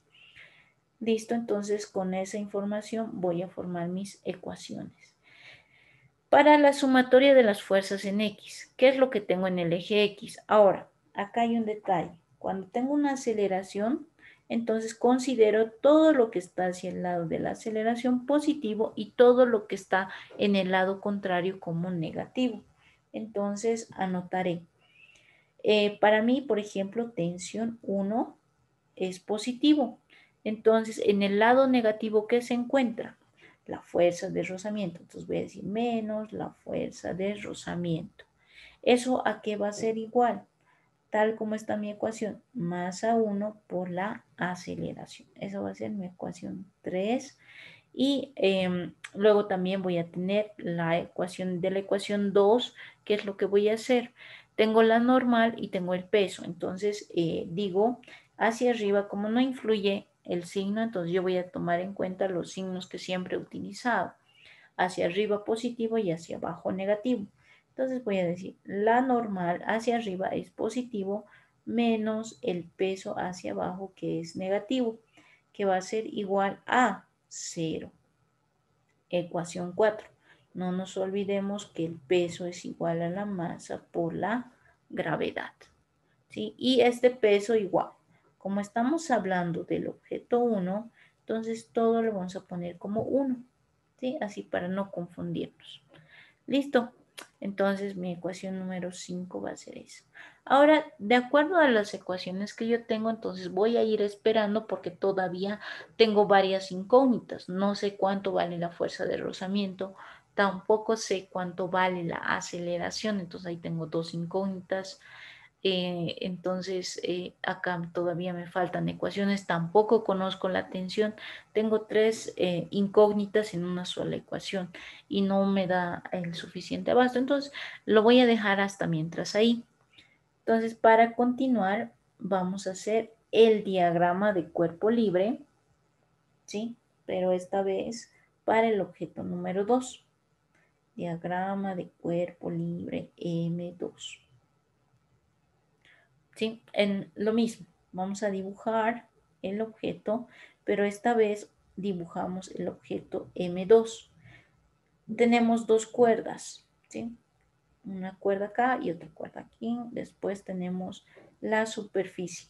[SPEAKER 1] Listo, entonces con esa información voy a formar mis ecuaciones. Para la sumatoria de las fuerzas en X, ¿qué es lo que tengo en el eje X? Ahora, acá hay un detalle. Cuando tengo una aceleración, entonces considero todo lo que está hacia el lado de la aceleración positivo y todo lo que está en el lado contrario como negativo. Entonces anotaré. Para mí, por ejemplo, tensión 1 es positivo. Entonces, en el lado negativo, ¿qué se encuentra? La fuerza de rozamiento. Entonces voy a decir menos la fuerza de rozamiento. ¿Eso a qué va a ser igual? Tal como está mi ecuación, masa 1 por la aceleración. Eso va a ser mi ecuación 3. Y luego también voy a tener la ecuación de la ecuación 2, que es lo que voy a hacer. Tengo la normal y tengo el peso. Entonces digo hacia arriba, como no influye el signo, entonces yo voy a tomar en cuenta los signos que siempre he utilizado. Hacia arriba positivo y hacia abajo negativo. Entonces voy a decir, la normal hacia arriba es positivo menos el peso hacia abajo que es negativo, que va a ser igual a 0. Ecuación 4. No nos olvidemos que el peso es igual a la masa por la gravedad. ¿Sí? Y este peso igual. Como estamos hablando del objeto 1, entonces todo lo vamos a poner como 1. ¿Sí? Así para no confundirnos. Listo. Entonces mi ecuación número 5 va a ser esa. Ahora, de acuerdo a las ecuaciones que yo tengo, entonces voy a ir esperando porque todavía tengo varias incógnitas. No sé cuánto vale la fuerza de rozamiento, tampoco sé cuánto vale la aceleración, entonces ahí tengo dos incógnitas. Entonces, acá todavía me faltan ecuaciones, tampoco conozco la tensión, tengo tres incógnitas en una sola ecuación y no me da el suficiente abasto, entonces lo voy a dejar hasta mientras ahí. Entonces, para continuar, vamos a hacer el diagrama de cuerpo libre, ¿sí? Pero esta vez para el objeto número 2. Diagrama de cuerpo libre M2. ¿Sí? En lo mismo, vamos a dibujar el objeto, pero esta vez dibujamos el objeto M2. Tenemos dos cuerdas, ¿sí? Una cuerda acá y otra cuerda aquí. Después tenemos la superficie.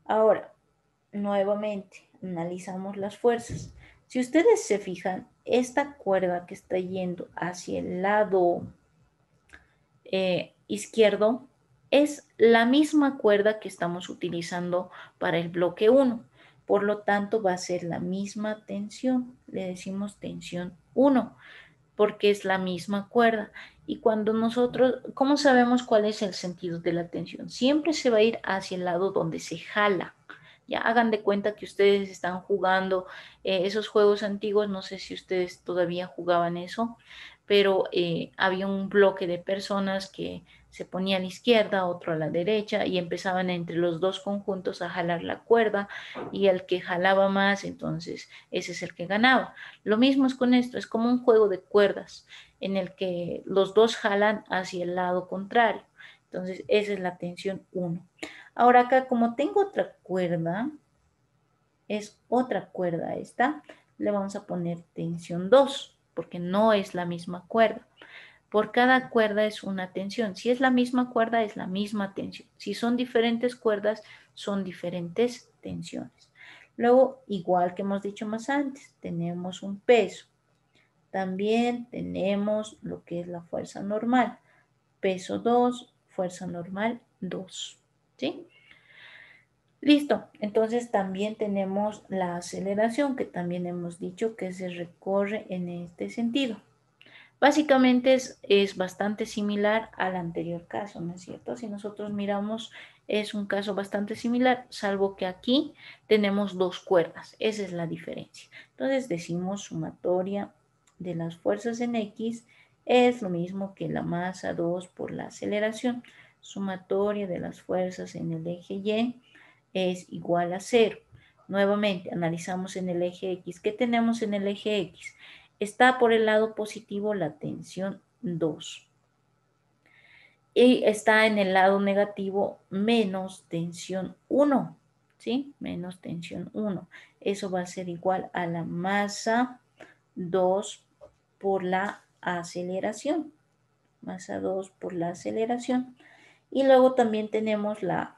[SPEAKER 1] Ahora, nuevamente, analizamos las fuerzas. Si ustedes se fijan, esta cuerda que está yendo hacia el lado izquierdo es la misma cuerda que estamos utilizando para el bloque 1. Por lo tanto, va a ser la misma tensión. Le decimos tensión 1 porque es la misma cuerda. Y cuando nosotros, ¿cómo sabemos cuál es el sentido de la tensión? Siempre se va a ir hacia el lado donde se jala. Ya hagan de cuenta que ustedes están jugando esos juegos antiguos, no sé si ustedes todavía jugaban eso, pero había un bloque de personas que se ponía a la izquierda, otro a la derecha y empezaban entre los dos conjuntos a jalar la cuerda y el que jalaba más, entonces ese es el que ganaba. Lo mismo es con esto, es como un juego de cuerdas en el que los dos jalan hacia el lado contrario. Entonces esa es la tensión 1. Ahora acá como tengo otra cuerda, es otra cuerda esta, le vamos a poner tensión 2 porque no es la misma cuerda. Por cada cuerda es una tensión. Si es la misma cuerda, es la misma tensión. Si son diferentes cuerdas, son diferentes tensiones. Luego, igual que hemos dicho más antes, tenemos un peso. También tenemos lo que es la fuerza normal. Peso 2, fuerza normal 2. ¿Sí? Listo. Entonces también tenemos la aceleración, que también hemos dicho que se recorre en este sentido. Básicamente es bastante similar al anterior caso, ¿no es cierto? Si nosotros miramos, es un caso bastante similar, salvo que aquí tenemos dos cuerdas. Esa es la diferencia. Entonces decimos sumatoria de las fuerzas en X es lo mismo que la masa 2 por la aceleración. Sumatoria de las fuerzas en el eje Y es igual a 0. Nuevamente, analizamos en el eje X. ¿Qué tenemos en el eje X? Está por el lado positivo la tensión 2. Y está en el lado negativo menos tensión 1. ¿Sí? Menos tensión 1. Eso va a ser igual a la masa 2 por la aceleración. Masa 2 por la aceleración. Y luego también tenemos la...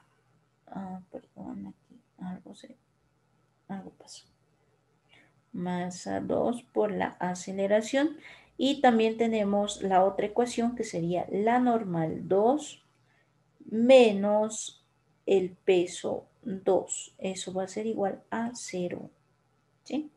[SPEAKER 1] perdón, aquí algo pasó. Masa 2 por la aceleración. Y también tenemos la otra ecuación que sería la normal 2 menos el peso 2. Eso va a ser igual a 0. ¿Sí?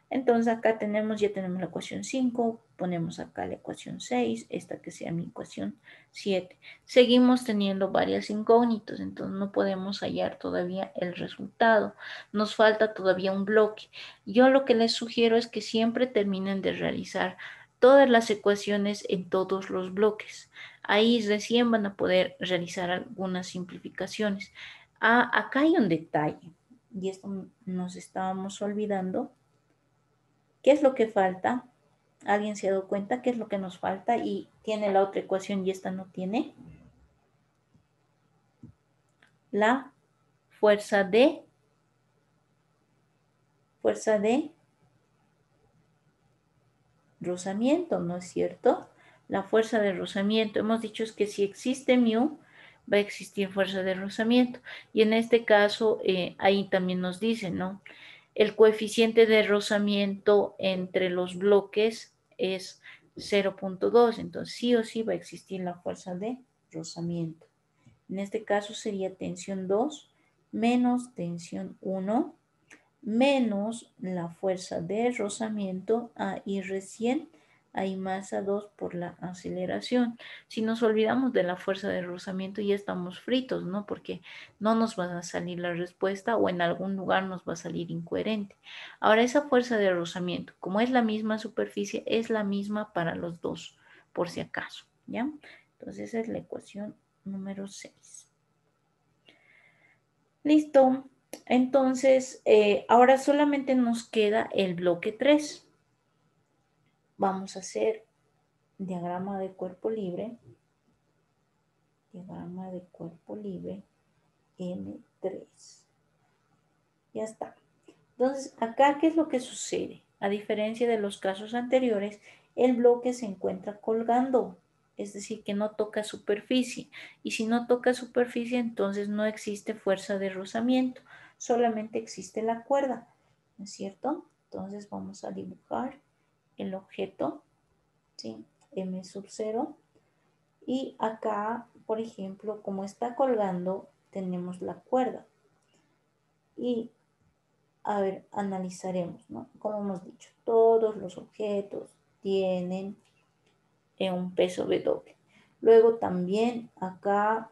[SPEAKER 1] Entonces acá ya tenemos la ecuación 5, ponemos acá la ecuación 6, esta que sea mi ecuación 7. Seguimos teniendo varias incógnitas, entonces no podemos hallar todavía el resultado. Nos falta todavía un bloque. Yo lo que les sugiero es que siempre terminen de realizar todas las ecuaciones en todos los bloques. Ahí recién van a poder realizar algunas simplificaciones. Acá hay un detalle, y esto nos estábamos olvidando. ¿Qué es lo que falta? ¿Alguien se ha dado cuenta qué es lo que nos falta? Y tiene la otra ecuación y esta no tiene. La fuerza de rozamiento, ¿no es cierto? La fuerza de rozamiento. Hemos dicho es que si existe mu, va a existir fuerza de rozamiento. Y en este caso, ahí también nos dice, ¿no? El coeficiente de rozamiento entre los bloques es 0.2, entonces sí o sí va a existir la fuerza de rozamiento. En este caso sería tensión 2 menos tensión 1 menos la fuerza de rozamiento y recién hay masa 2 por la aceleración. Si nos olvidamos de la fuerza de rozamiento ya estamos fritos, ¿no? Porque no nos va a salir la respuesta o en algún lugar nos va a salir incoherente. Ahora esa fuerza de rozamiento, como es la misma superficie, es la misma para los dos, por si acaso, ¿ya? Entonces esa es la ecuación número 6. Listo. Entonces, ahora solamente nos queda el bloque 3. Vamos a hacer diagrama de cuerpo libre. Diagrama de cuerpo libre M3. Ya está. Entonces, acá, ¿qué es lo que sucede? A diferencia de los casos anteriores, el bloque se encuentra colgando. Es decir, que no toca superficie. Y si no toca superficie, entonces no existe fuerza de rozamiento. Solamente existe la cuerda. ¿No es cierto? Entonces vamos a dibujar el objeto, ¿sí? M sub 0. Y acá, por ejemplo, como está colgando, tenemos la cuerda. Y, a ver, analizaremos, ¿no? Como hemos dicho, todos los objetos tienen un peso W. Luego también acá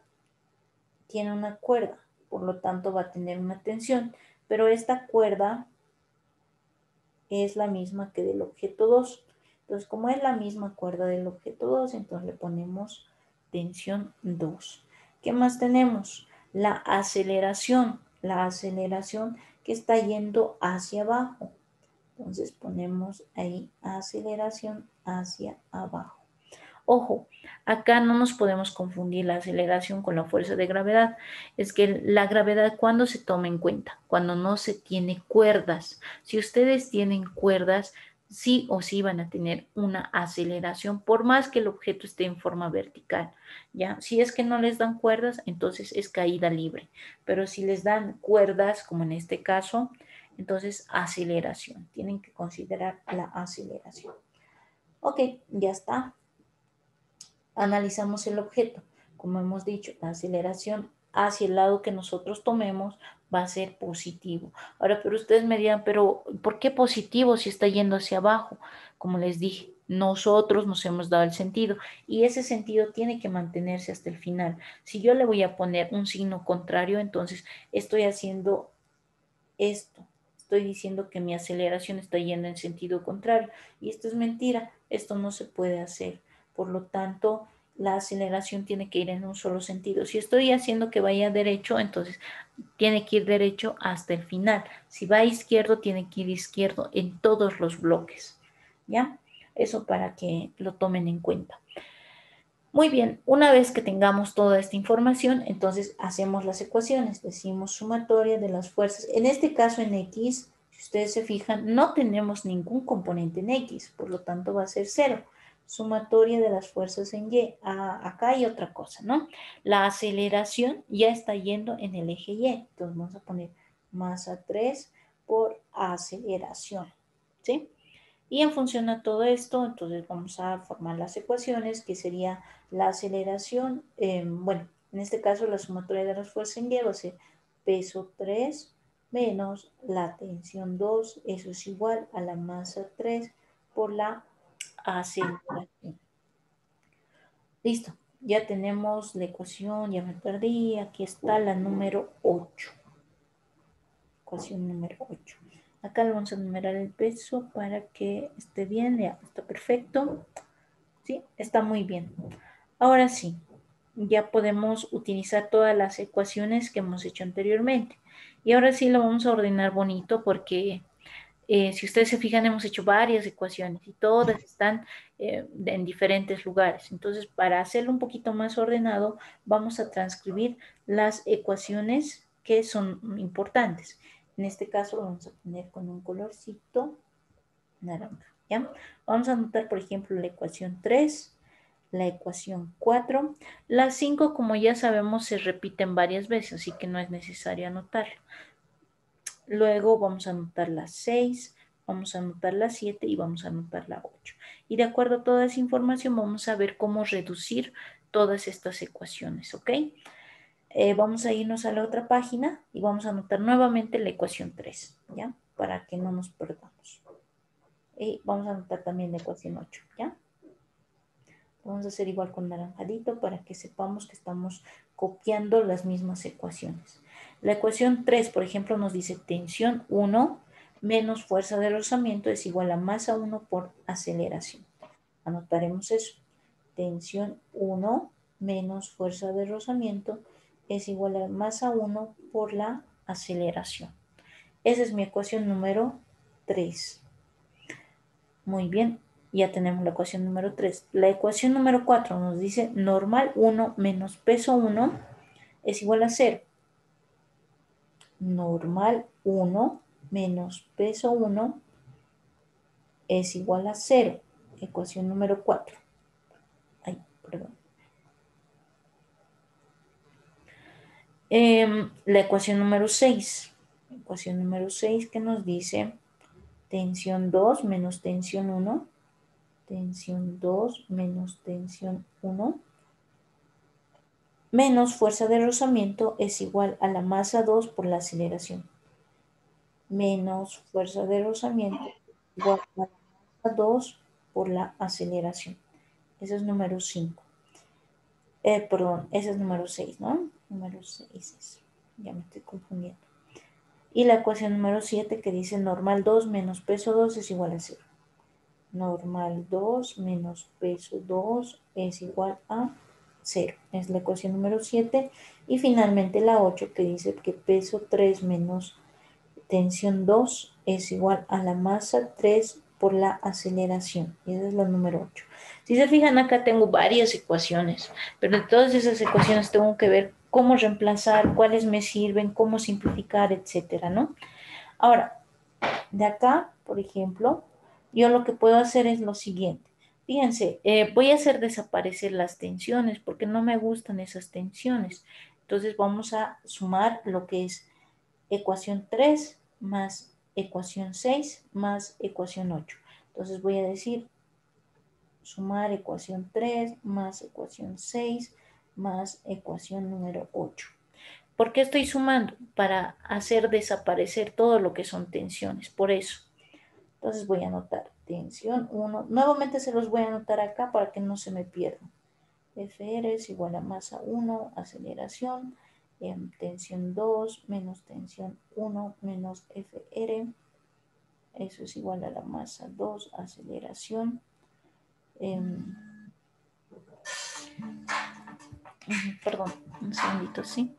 [SPEAKER 1] tiene una cuerda, por lo tanto va a tener una tensión, pero esta cuerda es la misma que del objeto 2. Entonces, como es la misma cuerda del objeto 2, entonces le ponemos tensión 2. ¿Qué más tenemos? La aceleración que está yendo hacia abajo. Entonces ponemos ahí aceleración hacia abajo. Ojo, acá no nos podemos confundir la aceleración con la fuerza de gravedad. Es que la gravedad, ¿cuándo se toma en cuenta? Cuando no se tiene cuerdas. Si ustedes tienen cuerdas, sí o sí van a tener una aceleración, por más que el objeto esté en forma vertical, ¿ya? Si es que no les dan cuerdas, entonces es caída libre, pero si les dan cuerdas, como en este caso, entonces aceleración. Tienen que considerar la aceleración. Ok, ya está. Analizamos el objeto. Como hemos dicho, la aceleración hacia el lado que nosotros tomemos va a ser positivo. Ahora, pero ustedes me dirán, pero ¿por qué positivo si está yendo hacia abajo? Como les dije, nosotros nos hemos dado el sentido y ese sentido tiene que mantenerse hasta el final. Si yo le voy a poner un signo contrario, entonces estoy haciendo esto. Estoy diciendo que mi aceleración está yendo en sentido contrario y esto es mentira. Esto no se puede hacer. Por lo tanto, la aceleración tiene que ir en un solo sentido. Si estoy haciendo que vaya derecho, entonces tiene que ir derecho hasta el final. Si va a izquierdo, tiene que ir izquierdo en todos los bloques. ¿Ya? Eso para que lo tomen en cuenta. Muy bien, una vez que tengamos toda esta información, entonces hacemos las ecuaciones. Decimos sumatoria de las fuerzas. En este caso, en X, si ustedes se fijan, no tenemos ningún componente en X, por lo tanto va a ser 0. Sumatoria de las fuerzas en Y. Acá hay otra cosa, ¿no? La aceleración ya está yendo en el eje Y. Entonces vamos a poner masa 3 por aceleración, ¿sí? Y en función a todo esto, entonces vamos a formar las ecuaciones, que sería la aceleración, bueno, en este caso la sumatoria de las fuerzas en Y va a ser peso 3 menos la tensión 2, eso es igual a la masa 3 por la aceleración. Listo, ya tenemos la ecuación, ya me perdí, aquí está la número 8. Ecuación número 8. Acá le vamos a numerar el peso para que esté bien, ya está perfecto. ¿Sí? Está muy bien. Ahora sí, ya podemos utilizar todas las ecuaciones que hemos hecho anteriormente. Y ahora sí lo vamos a ordenar bonito porque si ustedes se fijan hemos hecho varias ecuaciones y todas están en diferentes lugares. Entonces, para hacerlo un poquito más ordenado, vamos a transcribir las ecuaciones que son importantes. En este caso lo vamos a poner con un colorcito naranja, ¿ya? Vamos a anotar, por ejemplo, la ecuación 3, la ecuación 4. La 5, como ya sabemos, se repiten varias veces, así que no es necesario anotarlo. Luego vamos a anotar la 6, vamos a anotar la 7 y vamos a anotar la 8. Y de acuerdo a toda esa información, vamos a ver cómo reducir todas estas ecuaciones, ¿ok? Vamos a irnos a la otra página y vamos a anotar nuevamente la ecuación 3, ¿ya? Para que no nos perdamos. Y vamos a anotar también la ecuación 8, ¿ya? Vamos a hacer igual con naranjadito para que sepamos que estamos copiando las mismas ecuaciones. La ecuación 3, por ejemplo, nos dice tensión 1 menos fuerza de rozamiento es igual a masa 1 por aceleración. Anotaremos eso. Tensión 1 menos fuerza de rozamiento es igual a masa 1 por la aceleración. Esa es mi ecuación número 3. Muy bien, ya tenemos la ecuación número 3. La ecuación número 4 nos dice normal 1 menos peso 1 es igual a 0. Normal 1 menos peso 1 es igual a 0. Ecuación número 4. Ay, perdón. La ecuación número 6. Ecuación número 6 que nos dice tensión 2 menos tensión 1. Tensión 2 menos tensión 1 menos fuerza de rozamiento es igual a la masa 2 por la aceleración. Menos fuerza de rozamiento igual a la masa 2 por la aceleración. Ese es número 5. Perdón, ese es número 6, ¿no? Número 6 es. Ya me estoy confundiendo. Y la ecuación número 7 que dice normal 2 menos peso 2 es igual a 0. Normal 2 menos peso 2 es igual a 0. Es la ecuación número 7. Y finalmente la 8 que dice que peso 3 menos tensión 2 es igual a la masa 3 por la aceleración. Y esa es la número 8. Si se fijan acá tengo varias ecuaciones, pero de todas esas ecuaciones tengo que ver cómo reemplazar, cuáles me sirven, cómo simplificar, etcétera, ¿no? Ahora, de acá, por ejemplo, yo lo que puedo hacer es lo siguiente. Fíjense, voy a hacer desaparecer las tensiones porque no me gustan esas tensiones. Entonces vamos a sumar lo que es ecuación 3 más ecuación 6 más ecuación 8. Entonces voy a decir sumar ecuación 3 más ecuación 6 más ecuación número 8. ¿Por qué estoy sumando? Para hacer desaparecer todo lo que son tensiones, por eso. Entonces voy a anotar tensión 1. Nuevamente se los voy a anotar acá para que no se me pierdan. Fr es igual a masa 1, aceleración, tensión 2 menos tensión 1 menos Fr. Eso es igual a la masa 2, aceleración. Perdón, un segundito, ¿sí?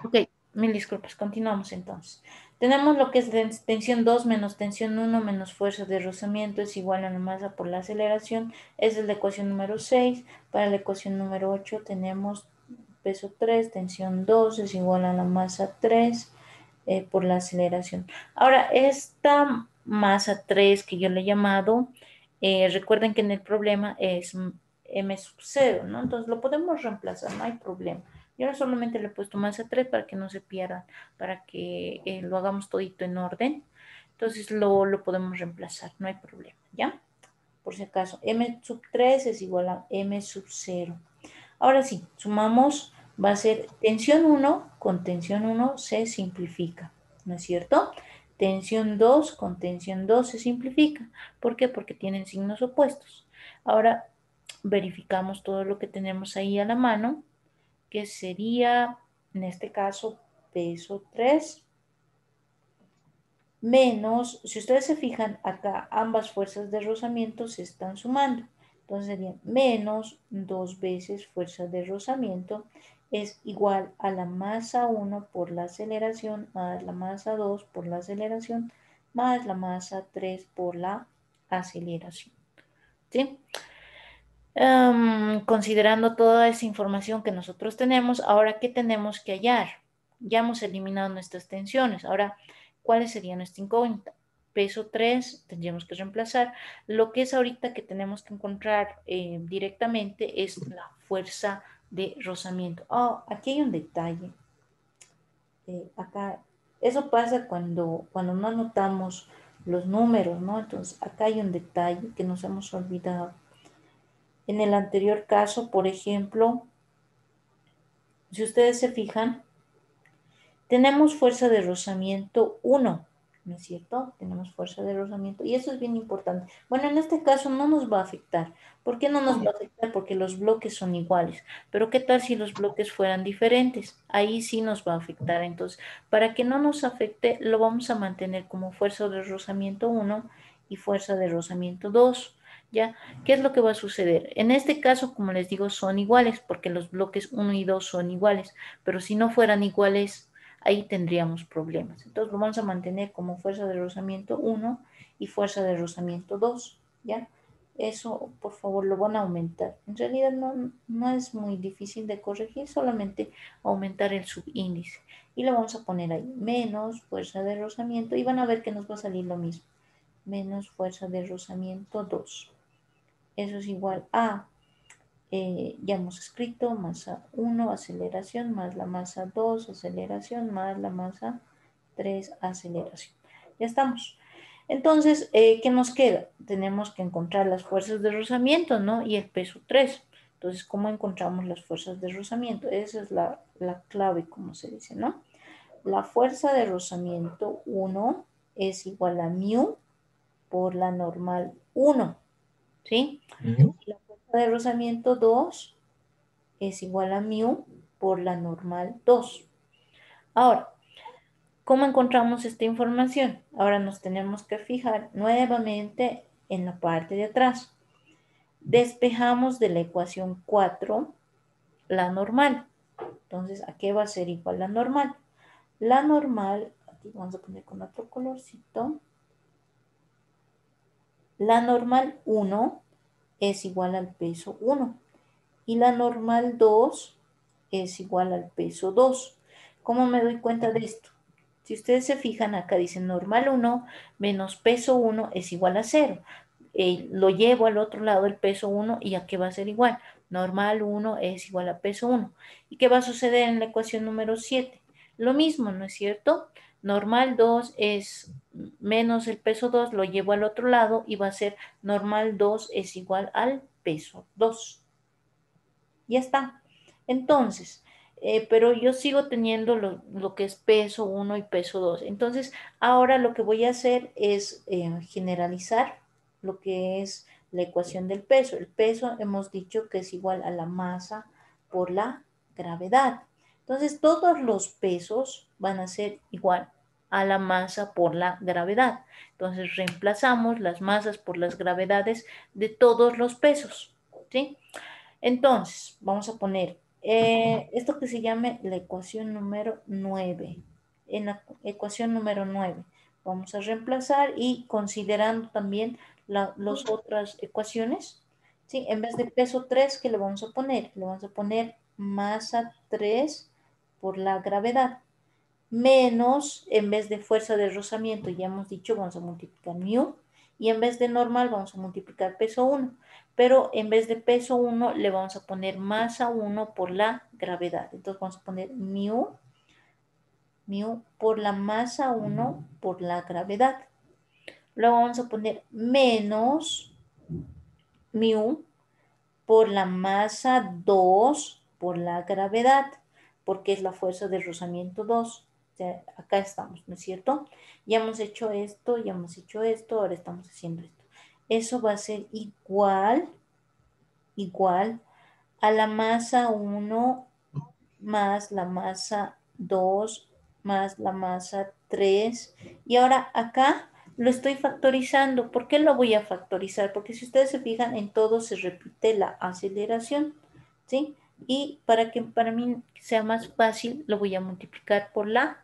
[SPEAKER 1] Ok, mil disculpas, continuamos entonces. Tenemos lo que es tensión 2 menos tensión 1 menos fuerza de rozamiento es igual a la masa por la aceleración. Esa es la ecuación número 6. Para la ecuación número 8 tenemos peso 3, tensión 2 es igual a la masa 3 por la aceleración. Ahora, esta masa 3 que yo le he llamado, recuerden que en el problema es m sub 0, ¿no? Entonces lo podemos reemplazar, no hay problema. Yo solamente le he puesto masa 3 para que no se pierdan, para que lo hagamos todito en orden. Entonces lo podemos reemplazar, no hay problema, ¿ya? Por si acaso, m sub 3 es igual a m sub 0. Ahora sí, sumamos, va a ser tensión 1 con tensión 1 se simplifica, ¿no es cierto? Tensión 2 con tensión 2 se simplifica. ¿Por qué? Porque tienen signos opuestos. Ahora verificamos todo lo que tenemos ahí a la mano, que sería, en este caso, peso 3 menos, si ustedes se fijan, acá ambas fuerzas de rozamiento se están sumando. Entonces sería menos 2 veces fuerza de rozamiento es igual a la masa 1 por la aceleración más la masa 2 por la aceleración más la masa 3 por la aceleración. ¿Sí? Considerando toda esa información que nosotros tenemos, ahora, ¿qué tenemos que hallar? Ya hemos eliminado nuestras tensiones. Ahora, ¿cuál sería nuestra incógnita? Peso 3 tendríamos que reemplazar. Lo que es ahorita que tenemos que encontrar directamente es la fuerza de rozamiento. Oh, aquí hay un detalle. Acá, eso pasa cuando no anotamos los números, ¿no? Entonces, acá hay un detalle que nos hemos olvidado. En el anterior caso, por ejemplo, si ustedes se fijan, tenemos fuerza de rozamiento 1, ¿no es cierto? Tenemos fuerza de rozamiento y eso es bien importante. Bueno, en este caso no nos va a afectar. ¿Por qué no nos va a afectar? Porque los bloques son iguales. Pero ¿qué tal si los bloques fueran diferentes? Ahí sí nos va a afectar. Entonces, para que no nos afecte, lo vamos a mantener como fuerza de rozamiento 1 y fuerza de rozamiento 2. ¿Ya? ¿Qué es lo que va a suceder? En este caso, como les digo, son iguales porque los bloques 1 y 2 son iguales, pero si no fueran iguales, ahí tendríamos problemas. Entonces lo vamos a mantener como fuerza de rozamiento 1 y fuerza de rozamiento 2, ¿ya? Eso, por favor, lo van a aumentar. En realidad no es muy difícil de corregir, solamente aumentar el subíndice. Y lo vamos a poner ahí, menos fuerza de rozamiento, y van a ver que nos va a salir lo mismo. Menos fuerza de rozamiento 2. Eso es igual a, ya hemos escrito, masa 1, aceleración, más la masa 2, aceleración, más la masa 3, aceleración. Ya estamos. Entonces, ¿qué nos queda? Tenemos que encontrar las fuerzas de rozamiento, ¿no? Y el peso 3. Entonces, ¿cómo encontramos las fuerzas de rozamiento? Esa es la clave, como se dice, ¿no? La fuerza de rozamiento 1 es igual a mu por la normal 1, ¿sí? Y la fuerza de rozamiento 2 es igual a mu por la normal 2. Ahora, ¿cómo encontramos esta información? Ahora nos tenemos que fijar nuevamente en la parte de atrás. Despejamos de la ecuación 4 la normal. Entonces, ¿a qué va a ser igual la normal? La normal, aquí vamos a poner con otro colorcito. La normal 1 es igual al peso 1 y la normal 2 es igual al peso 2. ¿Cómo me doy cuenta de esto? Si ustedes se fijan, acá dice normal 1 menos peso 1 es igual a 0. Lo llevo al otro lado el peso 1 y ¿a qué va a ser igual? Normal 1 es igual a peso 1. ¿Y qué va a suceder en la ecuación número 7? Lo mismo, ¿no es cierto? Normal 2 es menos el peso 2, lo llevo al otro lado y va a ser normal 2 es igual al peso 2. Ya está. Entonces, pero yo sigo teniendo lo que es peso 1 y peso 2. Entonces, ahora lo que voy a hacer es generalizar lo que es la ecuación del peso. El peso hemos dicho que es igual a la masa por la gravedad. Entonces, todos los pesos van a ser igual a la masa por la gravedad. Entonces, reemplazamos las masas por las gravedades de todos los pesos, ¿sí? Entonces, vamos a poner esto que se llame la ecuación número 9. En la ecuación número 9 vamos a reemplazar y considerando también las otras ecuaciones, ¿sí? En vez de peso 3, ¿qué le vamos a poner? Le vamos a poner masa 3 por la gravedad, menos, en vez de fuerza de rozamiento, ya hemos dicho, vamos a multiplicar mu, y en vez de normal vamos a multiplicar peso 1, pero en vez de peso 1 le vamos a poner masa 1 por la gravedad. Entonces vamos a poner mu por la masa 1 por la gravedad. Luego vamos a poner menos mu por la masa 2 por la gravedad, porque es la fuerza de rozamiento 2. O sea, acá estamos, ¿no es cierto? Ya hemos hecho esto, ya hemos hecho esto, ahora estamos haciendo esto. Eso va a ser igual a la masa 1 más la masa 2 más la masa 3. Y ahora acá lo estoy factorizando. ¿Por qué lo voy a factorizar? Porque si ustedes se fijan, en todo se repite la aceleración, ¿sí? Y para que para mí sea más fácil, lo voy a multiplicar por la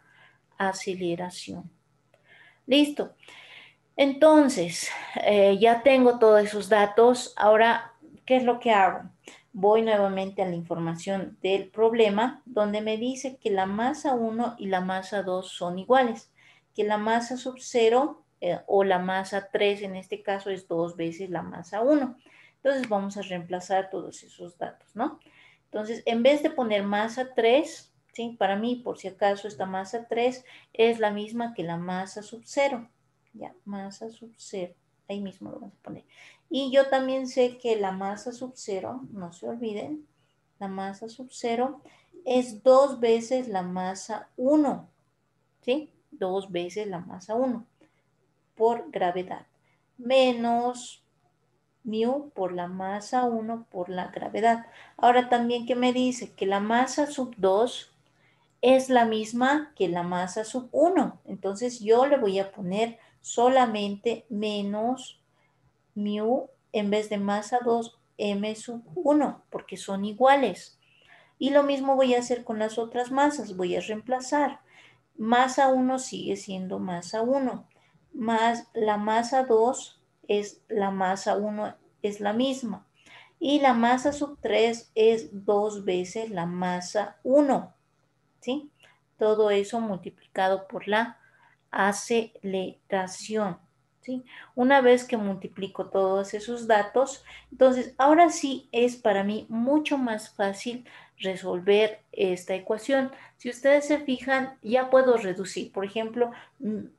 [SPEAKER 1] aceleración. Listo. Entonces, ya tengo todos esos datos. Ahora, ¿qué es lo que hago? Voy nuevamente a la información del problema, donde me dice que la masa 1 y la masa 2 son iguales, que la masa sub 0 o la masa 3 en este caso es 2 veces la masa 1. Entonces vamos a reemplazar todos esos datos, ¿no? Entonces, en vez de poner masa 3, ¿sí? Para mí, por si acaso, esta masa 3 es la misma que la masa sub 0. Ya, masa sub 0. Ahí mismo lo vamos a poner. Y yo también sé que la masa sub 0, no se olviden, la masa sub 0 es 2 veces la masa 1. ¿Sí? 2 veces la masa 1 por gravedad. Menos mu por la masa 1 por la gravedad. Ahora también que me dice que la masa sub 2 es la misma que la masa sub 1. Entonces yo le voy a poner solamente menos mu en vez de masa 2 m sub 1, porque son iguales. Y lo mismo voy a hacer con las otras masas, voy a reemplazar. masa 1 sigue siendo masa 1, más la masa 2 es la masa 1, es la misma. Y la masa sub 3 es 2 veces la masa 1, ¿sí? Todo eso multiplicado por la aceleración, ¿sí? Una vez que multiplico todos esos datos, entonces ahora sí es para mí mucho más fácil resolver esta ecuación. Si ustedes se fijan, ya puedo reducir. Por ejemplo,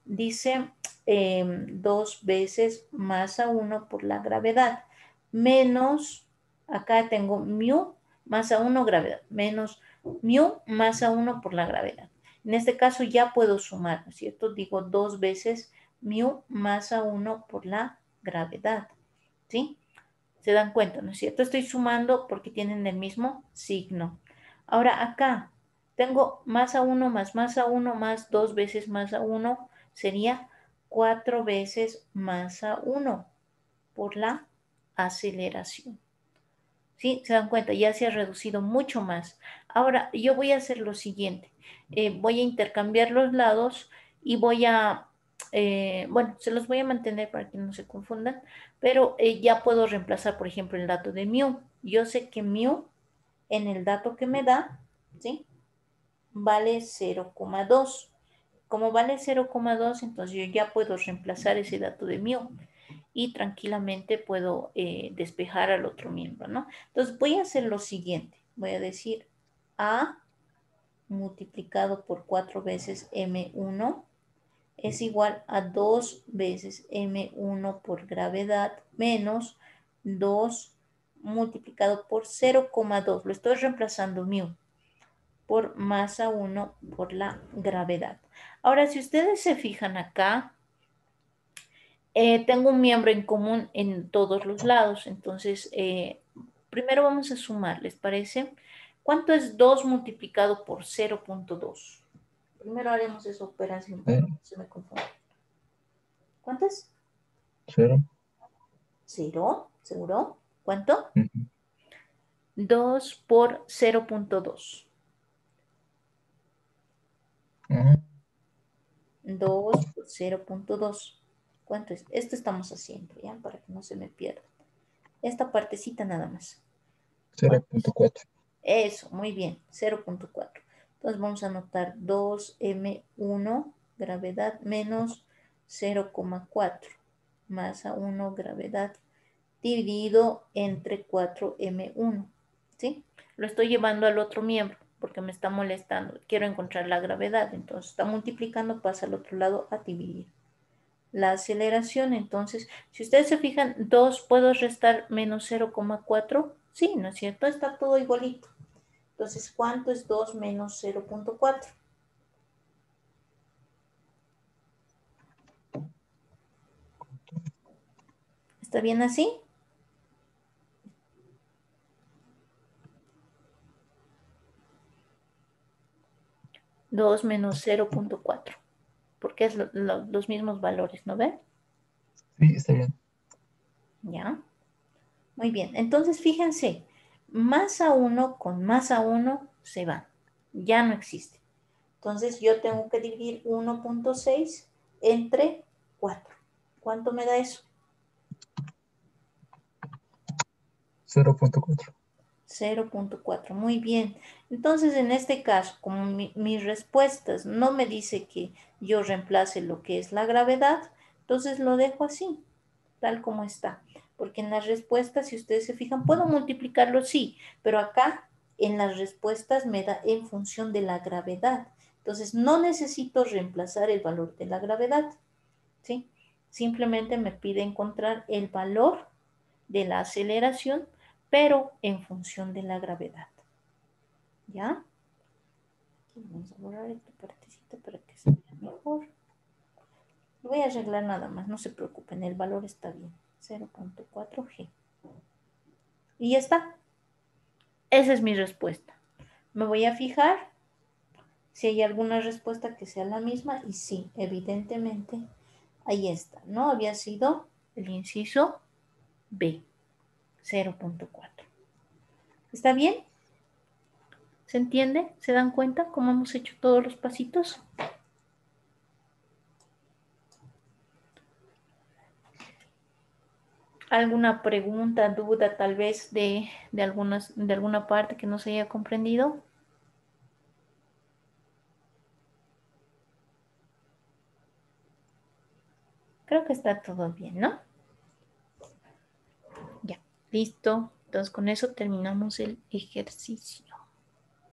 [SPEAKER 1] dice 2 veces masa 1 por la gravedad, menos, acá tengo mu, masa 1 gravedad, menos mu masa 1 por la gravedad. En este caso ya puedo sumar, ¿no es cierto? Digo 2 veces mu masa 1 por la gravedad, ¿sí? ¿Se dan cuenta, no es cierto? Estoy sumando porque tienen el mismo signo. Ahora acá tengo masa 1 más 2 veces masa 1 sería 4 veces masa 1 por la aceleración. ¿Sí? Se dan cuenta, ya se ha reducido mucho más. Ahora, yo voy a hacer lo siguiente. Voy a intercambiar los lados y voy a, bueno, se los voy a mantener para que no se confundan, pero ya puedo reemplazar, por ejemplo, el dato de mu. Yo sé que mu en el dato que me da, ¿sí? Vale 0,2. Como vale 0,2, entonces yo ya puedo reemplazar ese dato de mu y tranquilamente puedo despejar al otro miembro, ¿no? Entonces voy a hacer lo siguiente. Voy a decir A multiplicado por 4 veces M1 es igual a 2 veces M1 por gravedad menos 2 multiplicado por 0,2. Lo estoy reemplazando mu por masa 1 por la gravedad. Ahora, si ustedes se fijan acá, tengo un miembro en común en todos los lados, entonces primero vamos a sumar, ¿les parece? ¿Cuánto es 2 multiplicado por 0,2? Primero haremos esa operación para que no se me confunda. ¿Cuánto es?
[SPEAKER 4] 0.
[SPEAKER 1] ¿Cero? ¿Seguro? ¿Cuánto?
[SPEAKER 4] Ujú.
[SPEAKER 1] 2 por 0,2.
[SPEAKER 4] Ajá.
[SPEAKER 1] 2 por 0,2. ¿Cuánto es? Esto estamos haciendo, ¿ya? Para que no se me pierda. Esta partecita nada más.
[SPEAKER 4] 0.4.
[SPEAKER 1] Eso, muy bien, 0,4. Entonces vamos a anotar 2m1 gravedad menos 0,4 masa 1 gravedad dividido entre 4m1, ¿sí? Lo estoy llevando al otro miembro porque me está molestando. Quiero encontrar la gravedad, entonces está multiplicando, pasa al otro lado a dividir. La aceleración, entonces, si ustedes se fijan, 2 puedo restar menos 0,4. Sí, ¿no es cierto? Está todo igualito. Entonces, ¿cuánto es 2 menos 0,4? ¿Está bien así? Dos menos 0,4. Porque es los mismos valores, ¿no ven?
[SPEAKER 4] Sí, está bien.
[SPEAKER 1] ¿Ya? Muy bien. Entonces, fíjense, masa 1 con masa 1 se van. Ya no existe. Entonces, yo tengo que dividir 1,6 entre 4. ¿Cuánto me da eso?
[SPEAKER 4] 0.4.
[SPEAKER 1] 0,4. Muy bien. Entonces, en este caso, como mis respuestas no me dice que yo reemplace lo que es la gravedad, entonces lo dejo así, tal como está. Porque en las respuestas, si ustedes se fijan, puedo multiplicarlo, sí, pero acá en las respuestas me da en función de la gravedad. Entonces, no necesito reemplazar el valor de la gravedad, ¿sí? Simplemente me pide encontrar el valor de la aceleración, pero en función de la gravedad. ¿Ya? Aquí vamos a borrar esta partecita para que se vea mejor. Lo voy a arreglar nada más, no se preocupen, el valor está bien. 0,4G. Y ya está. Esa es mi respuesta. Me voy a fijar si hay alguna respuesta que sea la misma y sí, evidentemente, ahí está. No había sido el inciso B, 0,4. ¿Está bien? ¿Se entiende? ¿Se dan cuenta cómo hemos hecho todos los pasitos? ¿Alguna pregunta, duda tal vez de alguna parte que no se haya comprendido? Creo que está todo bien, ¿no? Ya, listo. Entonces con eso terminamos el ejercicio.